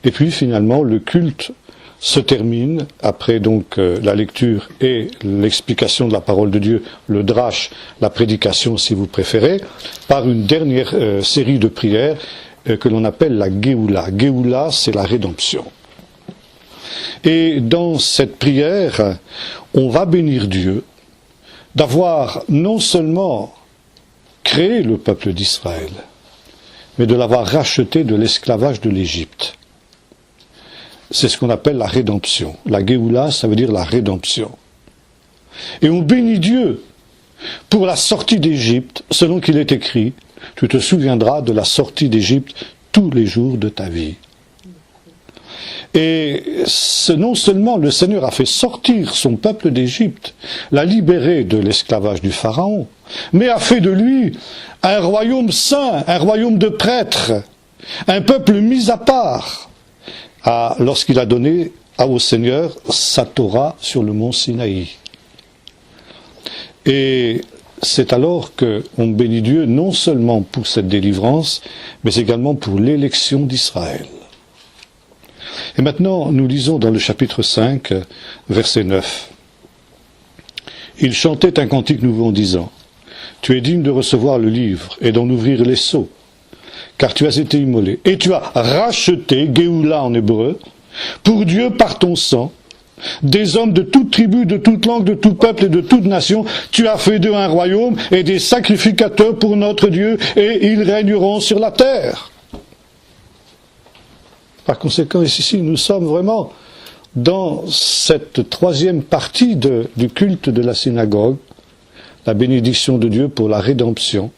Et puis finalement, le culte se termine, après donc la lecture et l'explication de la parole de Dieu, le drash, la prédication si vous préférez, par une dernière série de prières que l'on appelle la Géoula. Géoula, c'est la rédemption. Et dans cette prière, on va bénir Dieu d'avoir non seulement créé le peuple d'Israël, mais de l'avoir racheté de l'esclavage de l'Égypte. C'est ce qu'on appelle la rédemption. La Géoula, ça veut dire la rédemption. Et on bénit Dieu pour la sortie d'Égypte, selon qu'il est écrit, tu te souviendras de la sortie d'Égypte tous les jours de ta vie. Et non seulement le Seigneur a fait sortir son peuple d'Égypte, l'a libéré de l'esclavage du Pharaon, mais a fait de lui un royaume saint, un royaume de prêtres, un peuple mis à part, lorsqu'il a donné au Seigneur sa Torah sur le mont Sinaï. Et c'est alors qu'on bénit Dieu non seulement pour cette délivrance, mais également pour l'élection d'Israël. Et maintenant, nous lisons dans le chapitre 5, verset 9. Il chantait un cantique nouveau en disant, « Tu es digne de recevoir le livre et d'en ouvrir les sceaux, car tu as été immolé, et tu as racheté, Géoula en hébreu, pour Dieu par ton sang, des hommes de toute tribu, de toute langue, de tout peuple et de toute nation. Tu as fait d'eux un royaume et des sacrificateurs pour notre Dieu, et ils régneront sur la terre. » Par conséquent, ici, nous sommes vraiment dans cette troisième partie du culte de la synagogue, la bénédiction de Dieu pour la rédemption,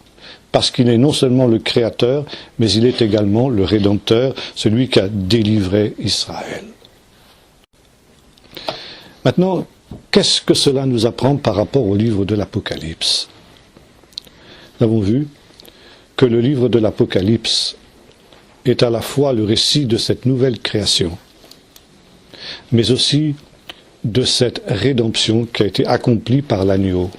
parce qu'il est non seulement le Créateur, mais il est également le Rédempteur, celui qui a délivré Israël. Maintenant, qu'est-ce que cela nous apprend par rapport au livre de l'Apocalypse? Nous avons vu que le livre de l'Apocalypse est à la fois le récit de cette nouvelle création, mais aussi de cette rédemption qui a été accomplie par l'agneau.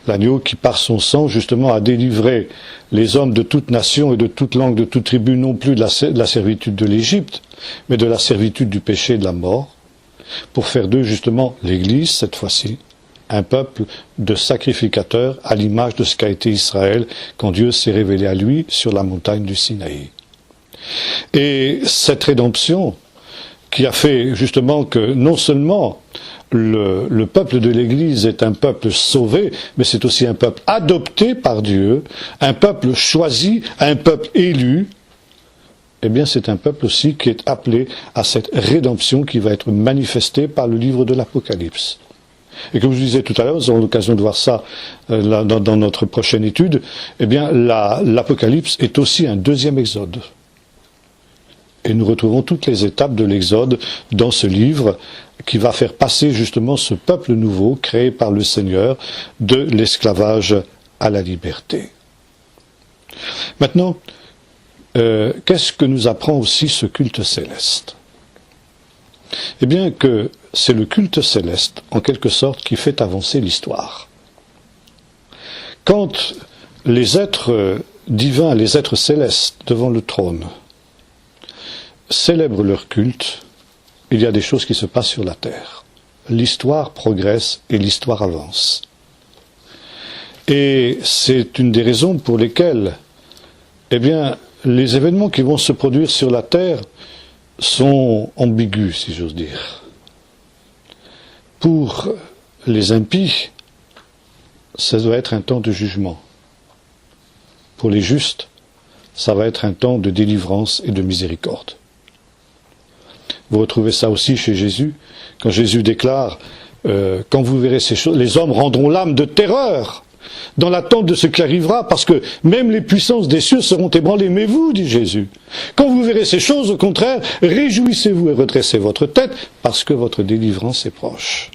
L'agneau qui, par son sang, justement, a délivré les hommes de toute nation et de toute langue, de toute tribu, non plus de la servitude de l'Égypte, mais de la servitude du péché et de la mort, pour faire d'eux, justement, l'Église, cette fois-ci, un peuple de sacrificateurs à l'image de ce qu'a été Israël quand Dieu s'est révélé à lui sur la montagne du Sinaï. Et cette rédemption qui a fait justement que non seulement le peuple de l'Église est un peuple sauvé, mais c'est aussi un peuple adopté par Dieu, un peuple choisi, un peuple élu, eh bien c'est un peuple aussi qui est appelé à cette rédemption qui va être manifestée par le livre de l'Apocalypse. Et comme je disais tout à l'heure, nous aurons l'occasion de voir ça dans notre prochaine étude, eh bien l'Apocalypse est aussi un deuxième exode. Et nous retrouvons toutes les étapes de l'exode dans ce livre qui va faire passer justement ce peuple nouveau créé par le Seigneur de l'esclavage à la liberté. Maintenant, qu'est-ce que nous apprend aussi ce culte céleste? Eh bien que c'est le culte céleste, en quelque sorte, qui fait avancer l'histoire. Quand les êtres divins, les êtres célestes devant le trône, célèbrent leur culte, il y a des choses qui se passent sur la terre. L'histoire progresse et l'histoire avance. Et c'est une des raisons pour lesquelles, eh bien, les événements qui vont se produire sur la terre sont ambigus, si j'ose dire. Pour les impies, ça doit être un temps de jugement. Pour les justes, ça va être un temps de délivrance et de miséricorde. Vous retrouvez ça aussi chez Jésus, quand Jésus déclare quand vous verrez ces choses, les hommes rendront l'âme de terreur dans l'attente de ce qui arrivera, parce que même les puissances des cieux seront ébranlées. Mais vous, dit Jésus, quand vous verrez ces choses, au contraire, réjouissez-vous et redressez votre tête, parce que votre délivrance est proche.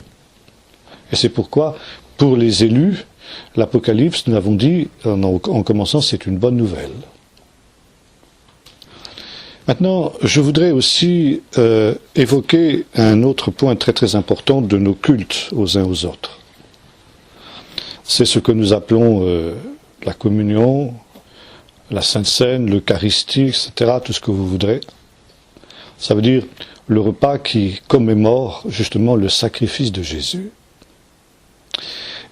Et c'est pourquoi, pour les élus, l'Apocalypse, nous l'avons dit en commençant, c'est une bonne nouvelle. Maintenant, je voudrais aussi évoquer un autre point très très important de nos cultes aux uns aux autres. C'est ce que nous appelons la communion, la Sainte Seine, l'Eucharistie, etc., tout ce que vous voudrez. Ça veut dire le repas qui commémore justement le sacrifice de Jésus.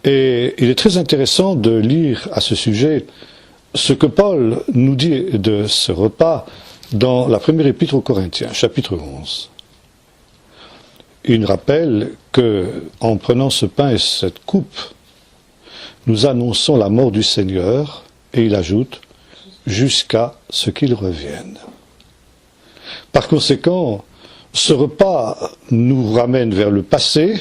Et il est très intéressant de lire à ce sujet ce que Paul nous dit de ce repas dans la première épître aux Corinthiens, chapitre 11. Il nous rappelle que, en prenant ce pain et cette coupe, nous annonçons la mort du Seigneur, et il ajoute, jusqu'à ce qu'il revienne. Par conséquent, ce repas nous ramène vers le passé,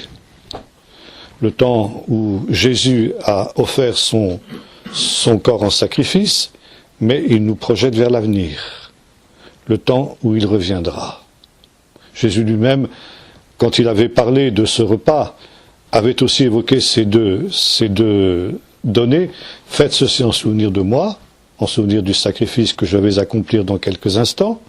le temps où Jésus a offert son corps en sacrifice, mais il nous projette vers l'avenir, le temps où il reviendra. Jésus lui-même, quand il avait parlé de ce repas, avait aussi évoqué ces deux données. Faites ceci en souvenir de moi, en souvenir du sacrifice que je vais accomplir dans quelques instants.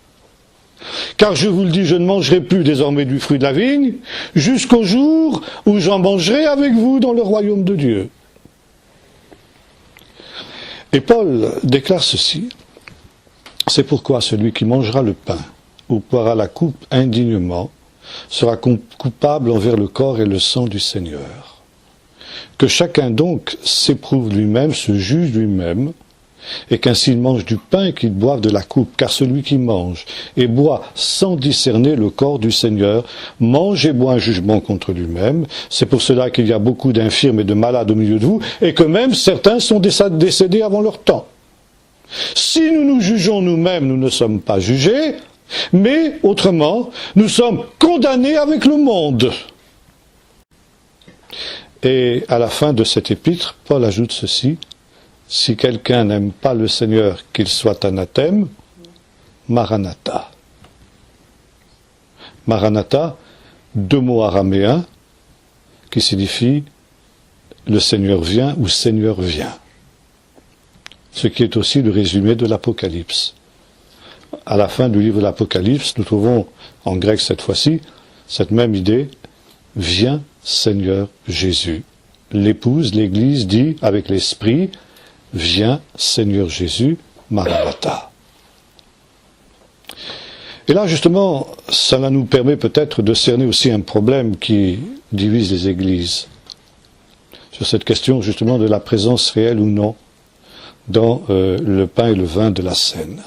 Car je vous le dis, je ne mangerai plus désormais du fruit de la vigne, jusqu'au jour où j'en mangerai avec vous dans le royaume de Dieu. Et Paul déclare ceci. C'est pourquoi celui qui mangera le pain ou boira la coupe indignement sera coupable envers le corps et le sang du Seigneur. Que chacun donc s'éprouve lui-même, se juge lui-même, et qu'ainsi il mange du pain et qu'il boive de la coupe, car celui qui mange et boit sans discerner le corps du Seigneur, mange et boit un jugement contre lui-même. C'est pour cela qu'il y a beaucoup d'infirmes et de malades au milieu de vous, et que même certains sont décédés avant leur temps. Si nous nous jugeons nous-mêmes, nous ne sommes pas jugés, mais autrement, nous sommes condamnés avec le monde. Et à la fin de cet épître, Paul ajoute ceci: si quelqu'un n'aime pas le Seigneur, qu'il soit anathème, Maranatha. Maranatha, deux mots araméens qui signifient le Seigneur vient ou Seigneur vient. Ce qui est aussi le résumé de l'Apocalypse. À la fin du livre de l'Apocalypse, nous trouvons, en grec cette fois-ci, cette même idée, viens Seigneur Jésus. L'épouse, l'Église dit avec l'Esprit, viens Seigneur Jésus, Maranatha. Et là, justement, cela nous permet peut-être de cerner aussi un problème qui divise les Églises. Sur cette question, justement, de la présence réelle ou non dans le pain et le vin de la Seine.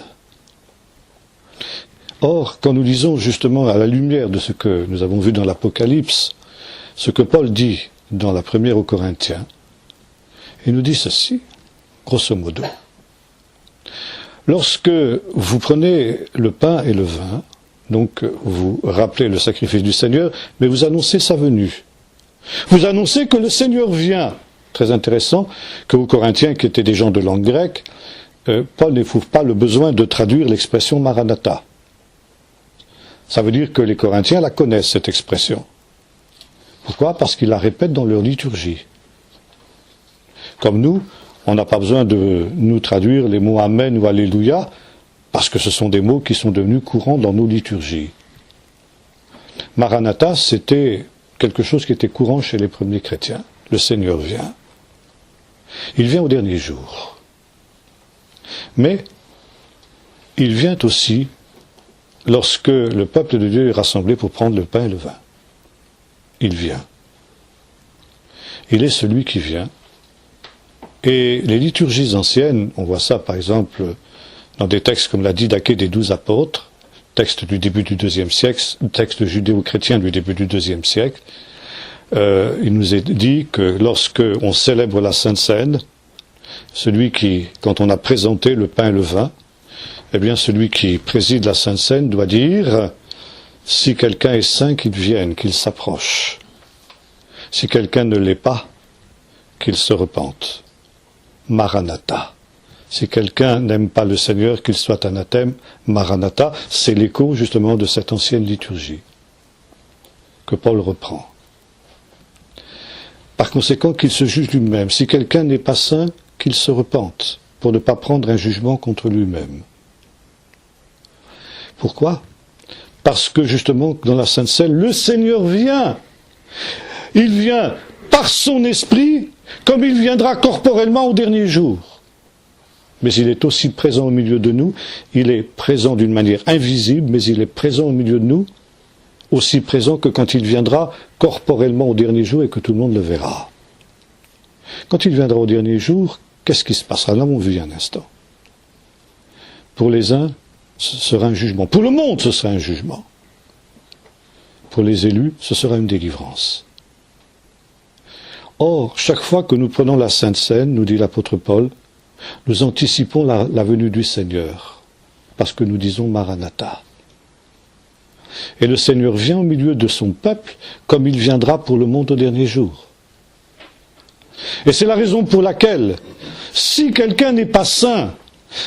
Or, quand nous lisons justement à la lumière de ce que nous avons vu dans l'Apocalypse, ce que Paul dit dans la première aux Corinthiens, il nous dit ceci, grosso modo. Lorsque vous prenez le pain et le vin, donc vous rappelez le sacrifice du Seigneur, mais vous annoncez sa venue. Vous annoncez que le Seigneur vient. Très intéressant qu'aux Corinthiens, qui étaient des gens de langue grecque, Paul n'éprouve pas le besoin de traduire l'expression Maranatha. Ça veut dire que les Corinthiens la connaissent, cette expression. Pourquoi ? Parce qu'ils la répètent dans leur liturgie. Comme nous, on n'a pas besoin de nous traduire les mots Amen ou Alléluia, parce que ce sont des mots qui sont devenus courants dans nos liturgies. Maranatha, c'était quelque chose qui était courant chez les premiers chrétiens. Le Seigneur vient. Il vient au dernier jour. Mais il vient aussi lorsque le peuple de Dieu est rassemblé pour prendre le pain et le vin. Il vient. Il est celui qui vient. Et les liturgies anciennes, on voit ça par exemple dans des textes comme la Didaché des 12 apôtres, texte du début du IIe siècle, texte judéo-chrétien du début du IIe siècle, il nous est dit que lorsque on célèbre la Sainte Seine, celui qui, quand on a présenté le pain et le vin, eh bien celui qui préside la Sainte Seine doit dire, si quelqu'un est saint, qu'il vienne, qu'il s'approche. Si quelqu'un ne l'est pas, qu'il se repente. Maranatha. Si quelqu'un n'aime pas le Seigneur, qu'il soit anathème. Maranatha, c'est l'écho justement de cette ancienne liturgie que Paul reprend. Par conséquent, qu'il se juge lui-même. Si quelqu'un n'est pas saint, qu'il se repente, pour ne pas prendre un jugement contre lui-même. Pourquoi ? Parce que justement, dans la Sainte Seine, le Seigneur vient. Il vient par son esprit, comme il viendra corporellement au dernier jour. Mais il est aussi présent au milieu de nous. Il est présent d'une manière invisible, mais il est présent au milieu de nous, aussi présent que quand il viendra corporellement au dernier jour et que tout le monde le verra. Quand il viendra au dernier jour, qu'est-ce qui se passera ? Là, on vit un instant. Pour les uns, ce sera un jugement. Pour le monde, ce sera un jugement. Pour les élus, ce sera une délivrance. Or, chaque fois que nous prenons la Sainte Seine, nous dit l'apôtre Paul, nous anticipons la venue du Seigneur, parce que nous disons Maranatha. Et le Seigneur vient au milieu de son peuple, comme il viendra pour le monde au dernier jour. Et c'est la raison pour laquelle, si quelqu'un n'est pas saint,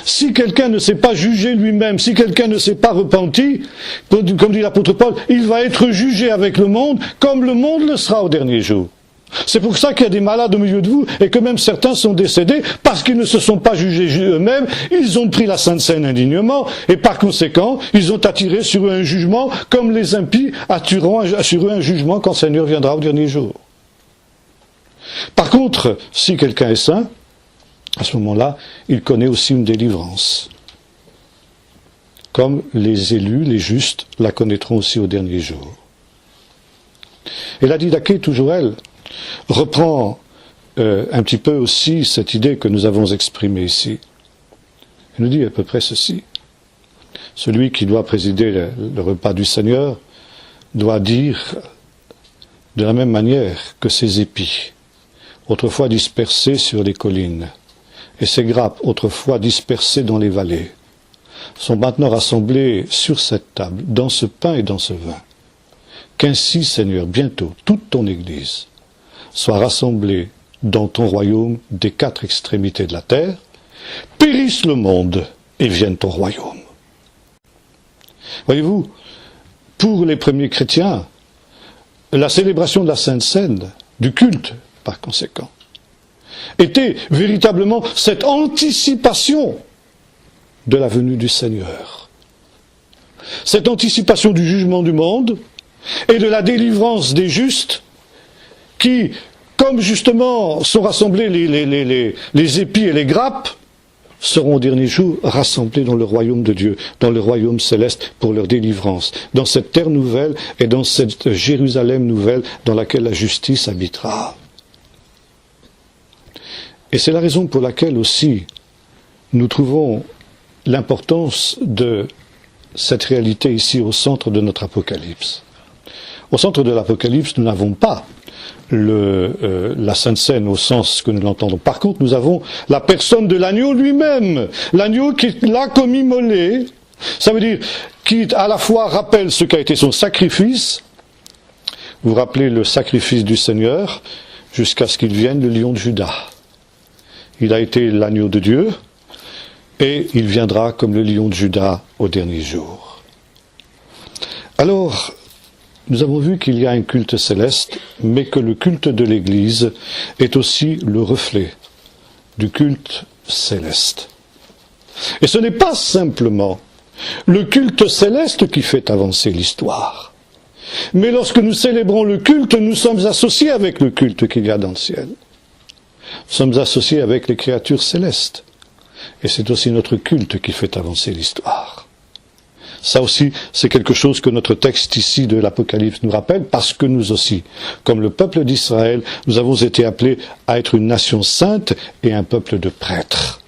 si quelqu'un ne s'est pas jugé lui-même, si quelqu'un ne s'est pas repenti, comme dit l'apôtre Paul, il va être jugé avec le monde, comme le monde le sera au dernier jour. C'est pour ça qu'il y a des malades au milieu de vous, et que même certains sont décédés, parce qu'ils ne se sont pas jugés eux-mêmes, ils ont pris la Sainte Seine indignement, et par conséquent, ils ont attiré sur eux un jugement, comme les impies attireront sur eux un jugement quand le Seigneur viendra au dernier jour. Par contre, si quelqu'un est saint, à ce moment-là, il connaît aussi une délivrance. Comme les élus, les justes, la connaîtront aussi au dernier jour. Et la Didaché, toujours elle, reprend un petit peu aussi cette idée que nous avons exprimée ici. Elle nous dit à peu près ceci. Celui qui doit présider le repas du Seigneur doit dire de la même manière que ses épis, autrefois dispersés sur les collines, et ces grappes, autrefois dispersées dans les vallées, sont maintenant rassemblées sur cette table, dans ce pain et dans ce vin. Qu'ainsi, Seigneur, bientôt, toute ton Église soit rassemblée dans ton royaume des quatre extrémités de la terre, périsse le monde et vienne ton royaume. Voyez-vous, pour les premiers chrétiens, la célébration de la Sainte Seine, du culte, par conséquent, était véritablement cette anticipation de la venue du Seigneur. Cette anticipation du jugement du monde et de la délivrance des justes qui, comme justement sont rassemblés les épis et les grappes, seront au dernier jour rassemblés dans le royaume de Dieu, dans le royaume céleste pour leur délivrance, dans cette terre nouvelle et dans cette Jérusalem nouvelle dans laquelle la justice habitera. Et c'est la raison pour laquelle aussi nous trouvons l'importance de cette réalité ici au centre de notre Apocalypse. Au centre de l'Apocalypse, nous n'avons pas la Sainte Seine au sens que nous l'entendons. Par contre, nous avons la personne de l'agneau lui-même. L'agneau qui est là comme immolé, ça veut dire qui à la fois rappelle ce qu'a été son sacrifice. Vous vous rappelez le sacrifice du Seigneur jusqu'à ce qu'il vienne le lion de Juda. Il a été l'agneau de Dieu et il viendra comme le lion de Juda au dernier jour. Alors, nous avons vu qu'il y a un culte céleste, mais que le culte de l'Église est aussi le reflet du culte céleste. Et ce n'est pas simplement le culte céleste qui fait avancer l'histoire. Mais lorsque nous célébrons le culte, nous sommes associés avec le culte qu'il y a dans le ciel. Nous sommes associés avec les créatures célestes. Et c'est aussi notre culte qui fait avancer l'histoire. Ça aussi, c'est quelque chose que notre texte ici de l'Apocalypse nous rappelle, parce que nous aussi, comme le peuple d'Israël, nous avons été appelés à être une nation sainte et un peuple de prêtres.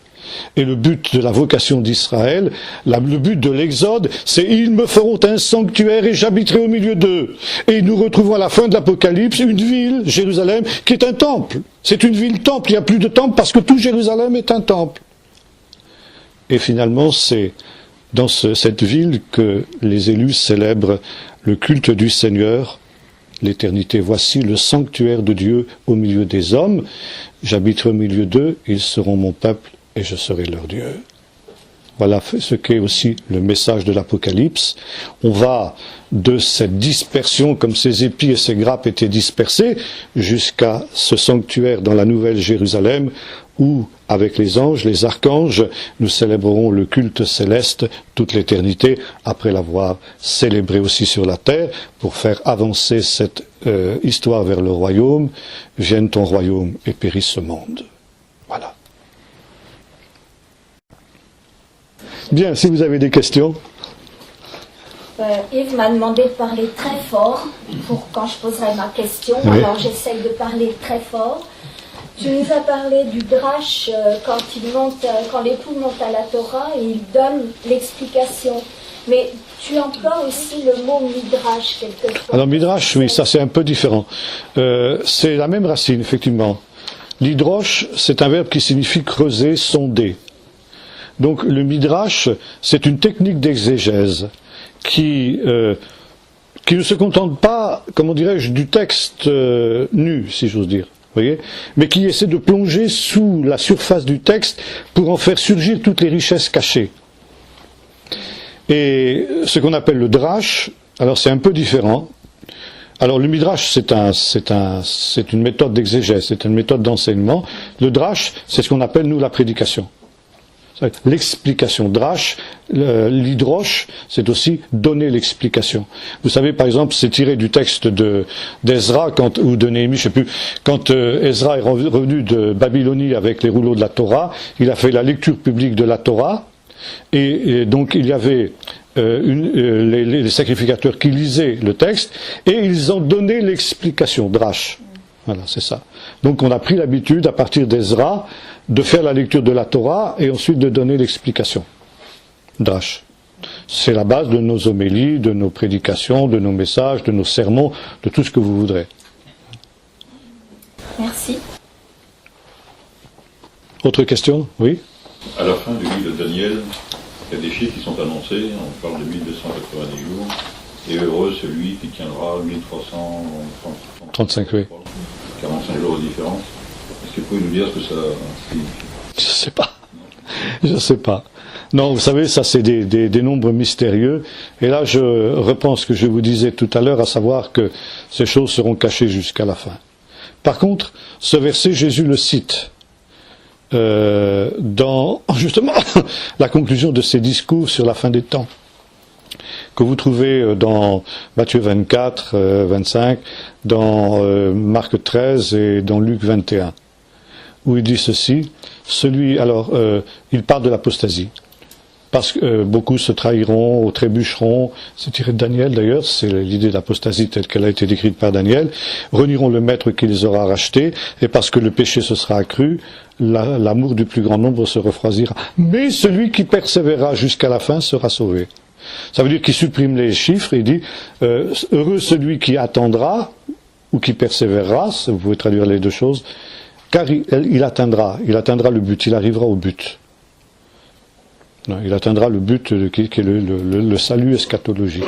Et le but de la vocation d'Israël, le but de l'Exode, c'est « Ils me feront un sanctuaire et j'habiterai au milieu d'eux ». Et nous retrouvons à la fin de l'Apocalypse une ville, Jérusalem, qui est un temple. C'est une ville-temple, il n'y a plus de temple parce que tout Jérusalem est un temple. Et finalement, c'est dans cette ville que les élus célèbrent le culte du Seigneur, l'éternité. Voici le sanctuaire de Dieu au milieu des hommes. J'habiterai au milieu d'eux, ils seront mon peuple et je serai leur Dieu. Voilà ce qu'est aussi le message de l'Apocalypse. On va de cette dispersion, comme ces épis et ces grappes étaient dispersés, jusqu'à ce sanctuaire dans la Nouvelle Jérusalem, où, avec les anges, les archanges, nous célébrerons le culte céleste toute l'éternité, après l'avoir célébré aussi sur la terre, pour faire avancer cette histoire vers le royaume. Vienne ton royaume et périsse ce monde. Voilà. Bien, si vous avez des questions. Yves m'a demandé de parler très fort pour quand je poserai ma question, oui. Alors j'essaye de parler très fort. Tu nous as parlé du drache quand l'époux monte à la Torah et il donne l'explication. Mais tu emploies aussi le mot midrash quelquefois. Alors midrash, oui, ça c'est un peu différent. C'est la même racine, effectivement. L'hydroche, c'est un verbe qui signifie creuser, sonder. Donc le midrash, c'est une technique d'exégèse qui ne se contente pas, comment dirais-je, du texte nu, si j'ose dire, voyez, mais qui essaie de plonger sous la surface du texte pour en faire surgir toutes les richesses cachées. Et ce qu'on appelle le drash, alors c'est un peu différent. Alors le midrash, c'est une méthode d'exégèse, c'est une méthode d'enseignement. Le drash, c'est ce qu'on appelle nous la prédication. L'explication. Drash, l'hydroche, c'est aussi donner l'explication. Vous savez, par exemple, c'est tiré du texte d'Ezra ou de Néhémie, je sais plus, quand Ezra est revenu de Babylonie avec les rouleaux de la Torah, il a fait la lecture publique de la Torah, et donc il y avait les sacrificateurs qui lisaient le texte, et ils ont donné l'explication, drash. Voilà, c'est ça. Donc on a pris l'habitude, à partir d'Ezra, de faire la lecture de la Torah et ensuite de donner l'explication. Drash. C'est la base de nos homélies, de nos prédications, de nos messages, de nos sermons, de tout ce que vous voudrez. Merci. Autre question? Oui? À la fin du livre de Daniel, il y a des chiffres qui sont annoncés. On parle de 1290 jours. Et heureux celui qui tiendra 1335 oui. 45 jours de différence. Est-ce que vous pouvez nous dire ce que ça signifie? Je sais pas. Je sais pas. Non, vous savez, ça c'est des nombres mystérieux. Et là, je reprends ce que je vous disais tout à l'heure, à savoir que ces choses seront cachées jusqu'à la fin. Par contre, ce verset, Jésus le cite dans justement la conclusion de ses discours sur la fin des temps, que vous trouvez dans Matthieu 24, 25, dans Marc 13 et dans Luc 21, où il dit ceci, il parle de l'apostasie, parce que beaucoup se trahiront ou trébucheront, c'est tiré de Daniel d'ailleurs, c'est l'idée de l'apostasie telle qu'elle a été décrite par Daniel, renieront le maître qui les aura rachetés, et parce que le péché se sera accru, l'amour du plus grand nombre se refroidira. Mais celui qui persévérera jusqu'à la fin sera sauvé. Ça veut dire qu'il supprime les chiffres et il dit heureux celui qui attendra ou qui persévérera, vous pouvez traduire les deux choses, car il atteindra le but, il arrivera au but. Il atteindra le but qui est le salut eschatologique.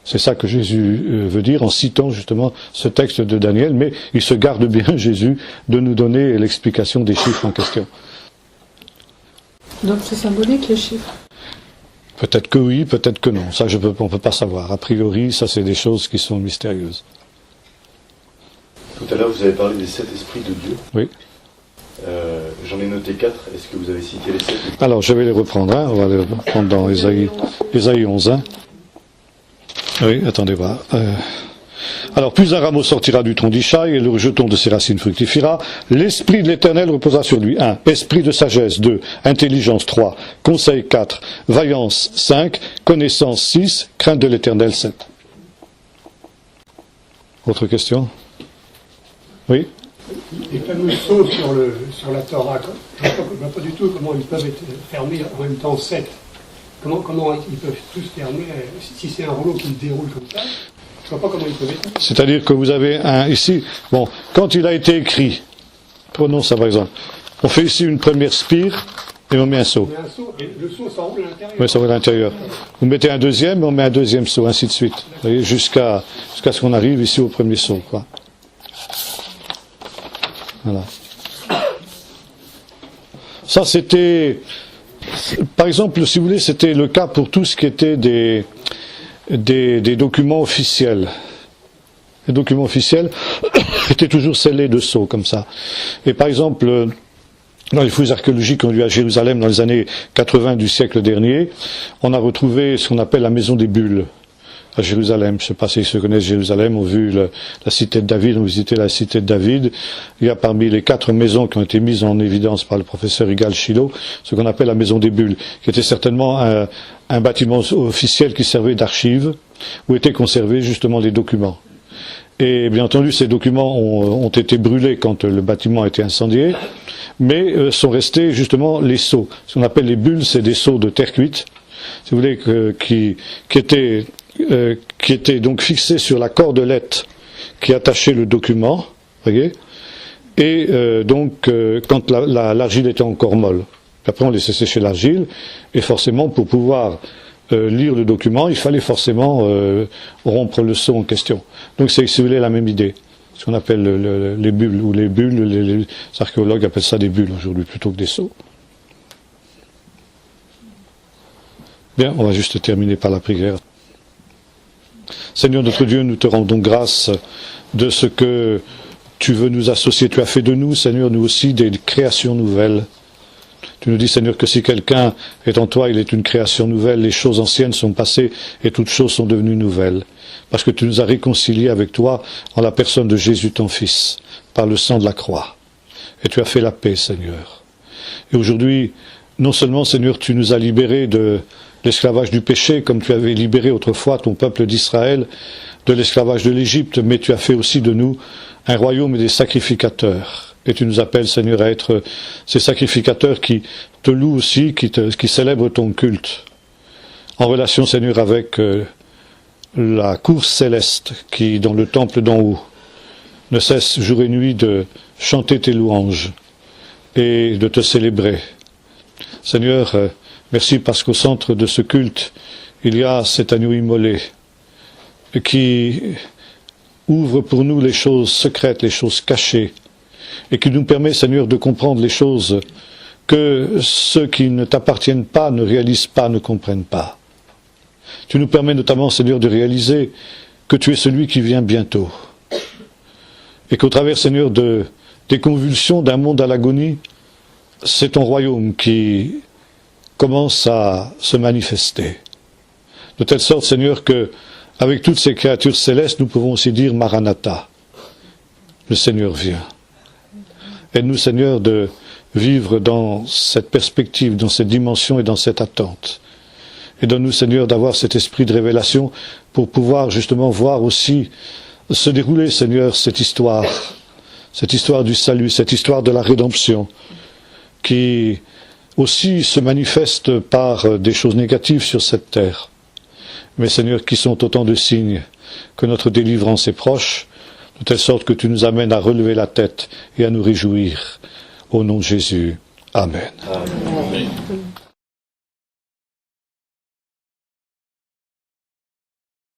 C'est ça que Jésus veut dire en citant justement ce texte de Daniel, mais il se garde bien, Jésus, de nous donner l'explication des chiffres en question. Donc c'est symbolique les chiffres? Peut-être que oui, peut-être que non. Ça, on ne peut pas savoir. A priori, ça, c'est des choses qui sont mystérieuses. Tout à l'heure, vous avez parlé des 7 esprits de Dieu. Oui. J'en ai noté 4. Est-ce que vous avez cité les 7? Alors, je vais les reprendre. On va les reprendre dans Ésaïe 11. Oui, attendez voir. Alors, plus un rameau sortira du tronc d'Ishaï, et le rejeton de ses racines fructifiera. L'esprit de l'Éternel reposera sur lui. 1. Esprit de sagesse. 2. Intelligence. 3. Conseil. 4. Vaillance. 5. Connaissance. 6. Crainte de l'Éternel. 7. Autre question? Oui? Les fameux sceaux sur la Torah, je ne vois pas du tout comment ils peuvent être fermés en même temps 7. Comment ils peuvent tous fermer, si c'est un rouleau qui se déroule comme ça, je ne vois pas comment ils peuvent être. C'est-à-dire que vous avez un ici, bon, quand il a été écrit, prenons ça par exemple, on fait ici une première spire et on met un seau. On met un seau et le seau s'enroule à l'intérieur. Oui, ça va à l'intérieur. Vous mettez un deuxième et on met un deuxième seau, ainsi de suite. Vous voyez, jusqu'à ce qu'on arrive ici au premier seau, quoi. Voilà. Ça, c'était, par exemple, si vous voulez, c'était le cas pour tout ce qui était des documents officiels. Les documents officiels étaient toujours scellés de sceaux, comme ça. Et par exemple, dans les fouilles archéologiques qu'on a eues à Jérusalem dans les années 80 du siècle dernier, on a retrouvé ce qu'on appelle la maison des bulles à Jérusalem. Je ne sais pas s'ils se connaissent Jérusalem, ont vu la cité de David, ont visité la cité de David. Il y a parmi les 4 maisons qui ont été mises en évidence par le professeur Igal Shilo, ce qu'on appelle la maison des bulles, qui était certainement un bâtiment officiel qui servait d'archive, où étaient conservés justement les documents. Et bien entendu, ces documents ont été brûlés quand le bâtiment a été incendié, mais sont restés justement les sceaux. Ce qu'on appelle les bulles, c'est des sceaux de terre cuite, si vous voulez, qui étaient donc fixés sur la cordelette qui attachait le document, voyez, et donc quand l'argile était encore molle. Après on laissait sécher l'argile, et forcément pour pouvoir lire le document, il fallait forcément rompre le sceau en question. Donc c'est, si vous voulez, la même idée. Ce qu'on appelle les bulles, ou les bulles, les archéologues appellent ça des bulles aujourd'hui, plutôt que des sceaux. Bien, on va juste terminer par la prière. Seigneur notre Dieu, nous te rendons grâce de ce que tu veux nous associer. Tu as fait de nous, Seigneur, nous aussi, des créations nouvelles. Tu nous dis, Seigneur, que si quelqu'un est en toi, il est une création nouvelle. Les choses anciennes sont passées et toutes choses sont devenues nouvelles. Parce que tu nous as réconciliés avec toi en la personne de Jésus, ton Fils, par le sang de la croix. Et tu as fait la paix, Seigneur. Et aujourd'hui, non seulement, Seigneur, tu nous as libérés de l'esclavage du péché, comme tu avais libéré autrefois ton peuple d'Israël de l'esclavage de l'Égypte, mais tu as fait aussi de nous un royaume et des sacrificateurs. Et tu nous appelles, Seigneur, à être ces sacrificateurs qui te louent aussi, qui célèbrent ton culte. En relation, Seigneur, avec la cour céleste qui, dans le temple d'en haut, ne cesse jour et nuit de chanter tes louanges et de te célébrer. Seigneur, merci parce qu'au centre de ce culte, il y a cet agneau immolé qui ouvre pour nous les choses secrètes, les choses cachées, et qui nous permet, Seigneur, de comprendre les choses que ceux qui ne t'appartiennent pas, ne réalisent pas, ne comprennent pas. Tu nous permets notamment, Seigneur, de réaliser que tu es celui qui vient bientôt, et qu'au travers, Seigneur, des convulsions d'un monde à l'agonie, c'est ton royaume qui commence à se manifester. De telle sorte, Seigneur, que avec toutes ces créatures célestes, nous pouvons aussi dire Maranatha. Le Seigneur vient. Aide-nous, Seigneur, de vivre dans cette perspective, dans cette dimension et dans cette attente. Et donne-nous, Seigneur, d'avoir cet esprit de révélation pour pouvoir justement voir aussi se dérouler, Seigneur, cette histoire du salut, cette histoire de la rédemption, qui aussi se manifeste par des choses négatives sur cette terre, mais Seigneur, qui sont autant de signes que notre délivrance est proche, de telle sorte que tu nous amènes à relever la tête et à nous réjouir. Au nom de Jésus. Amen. Amen.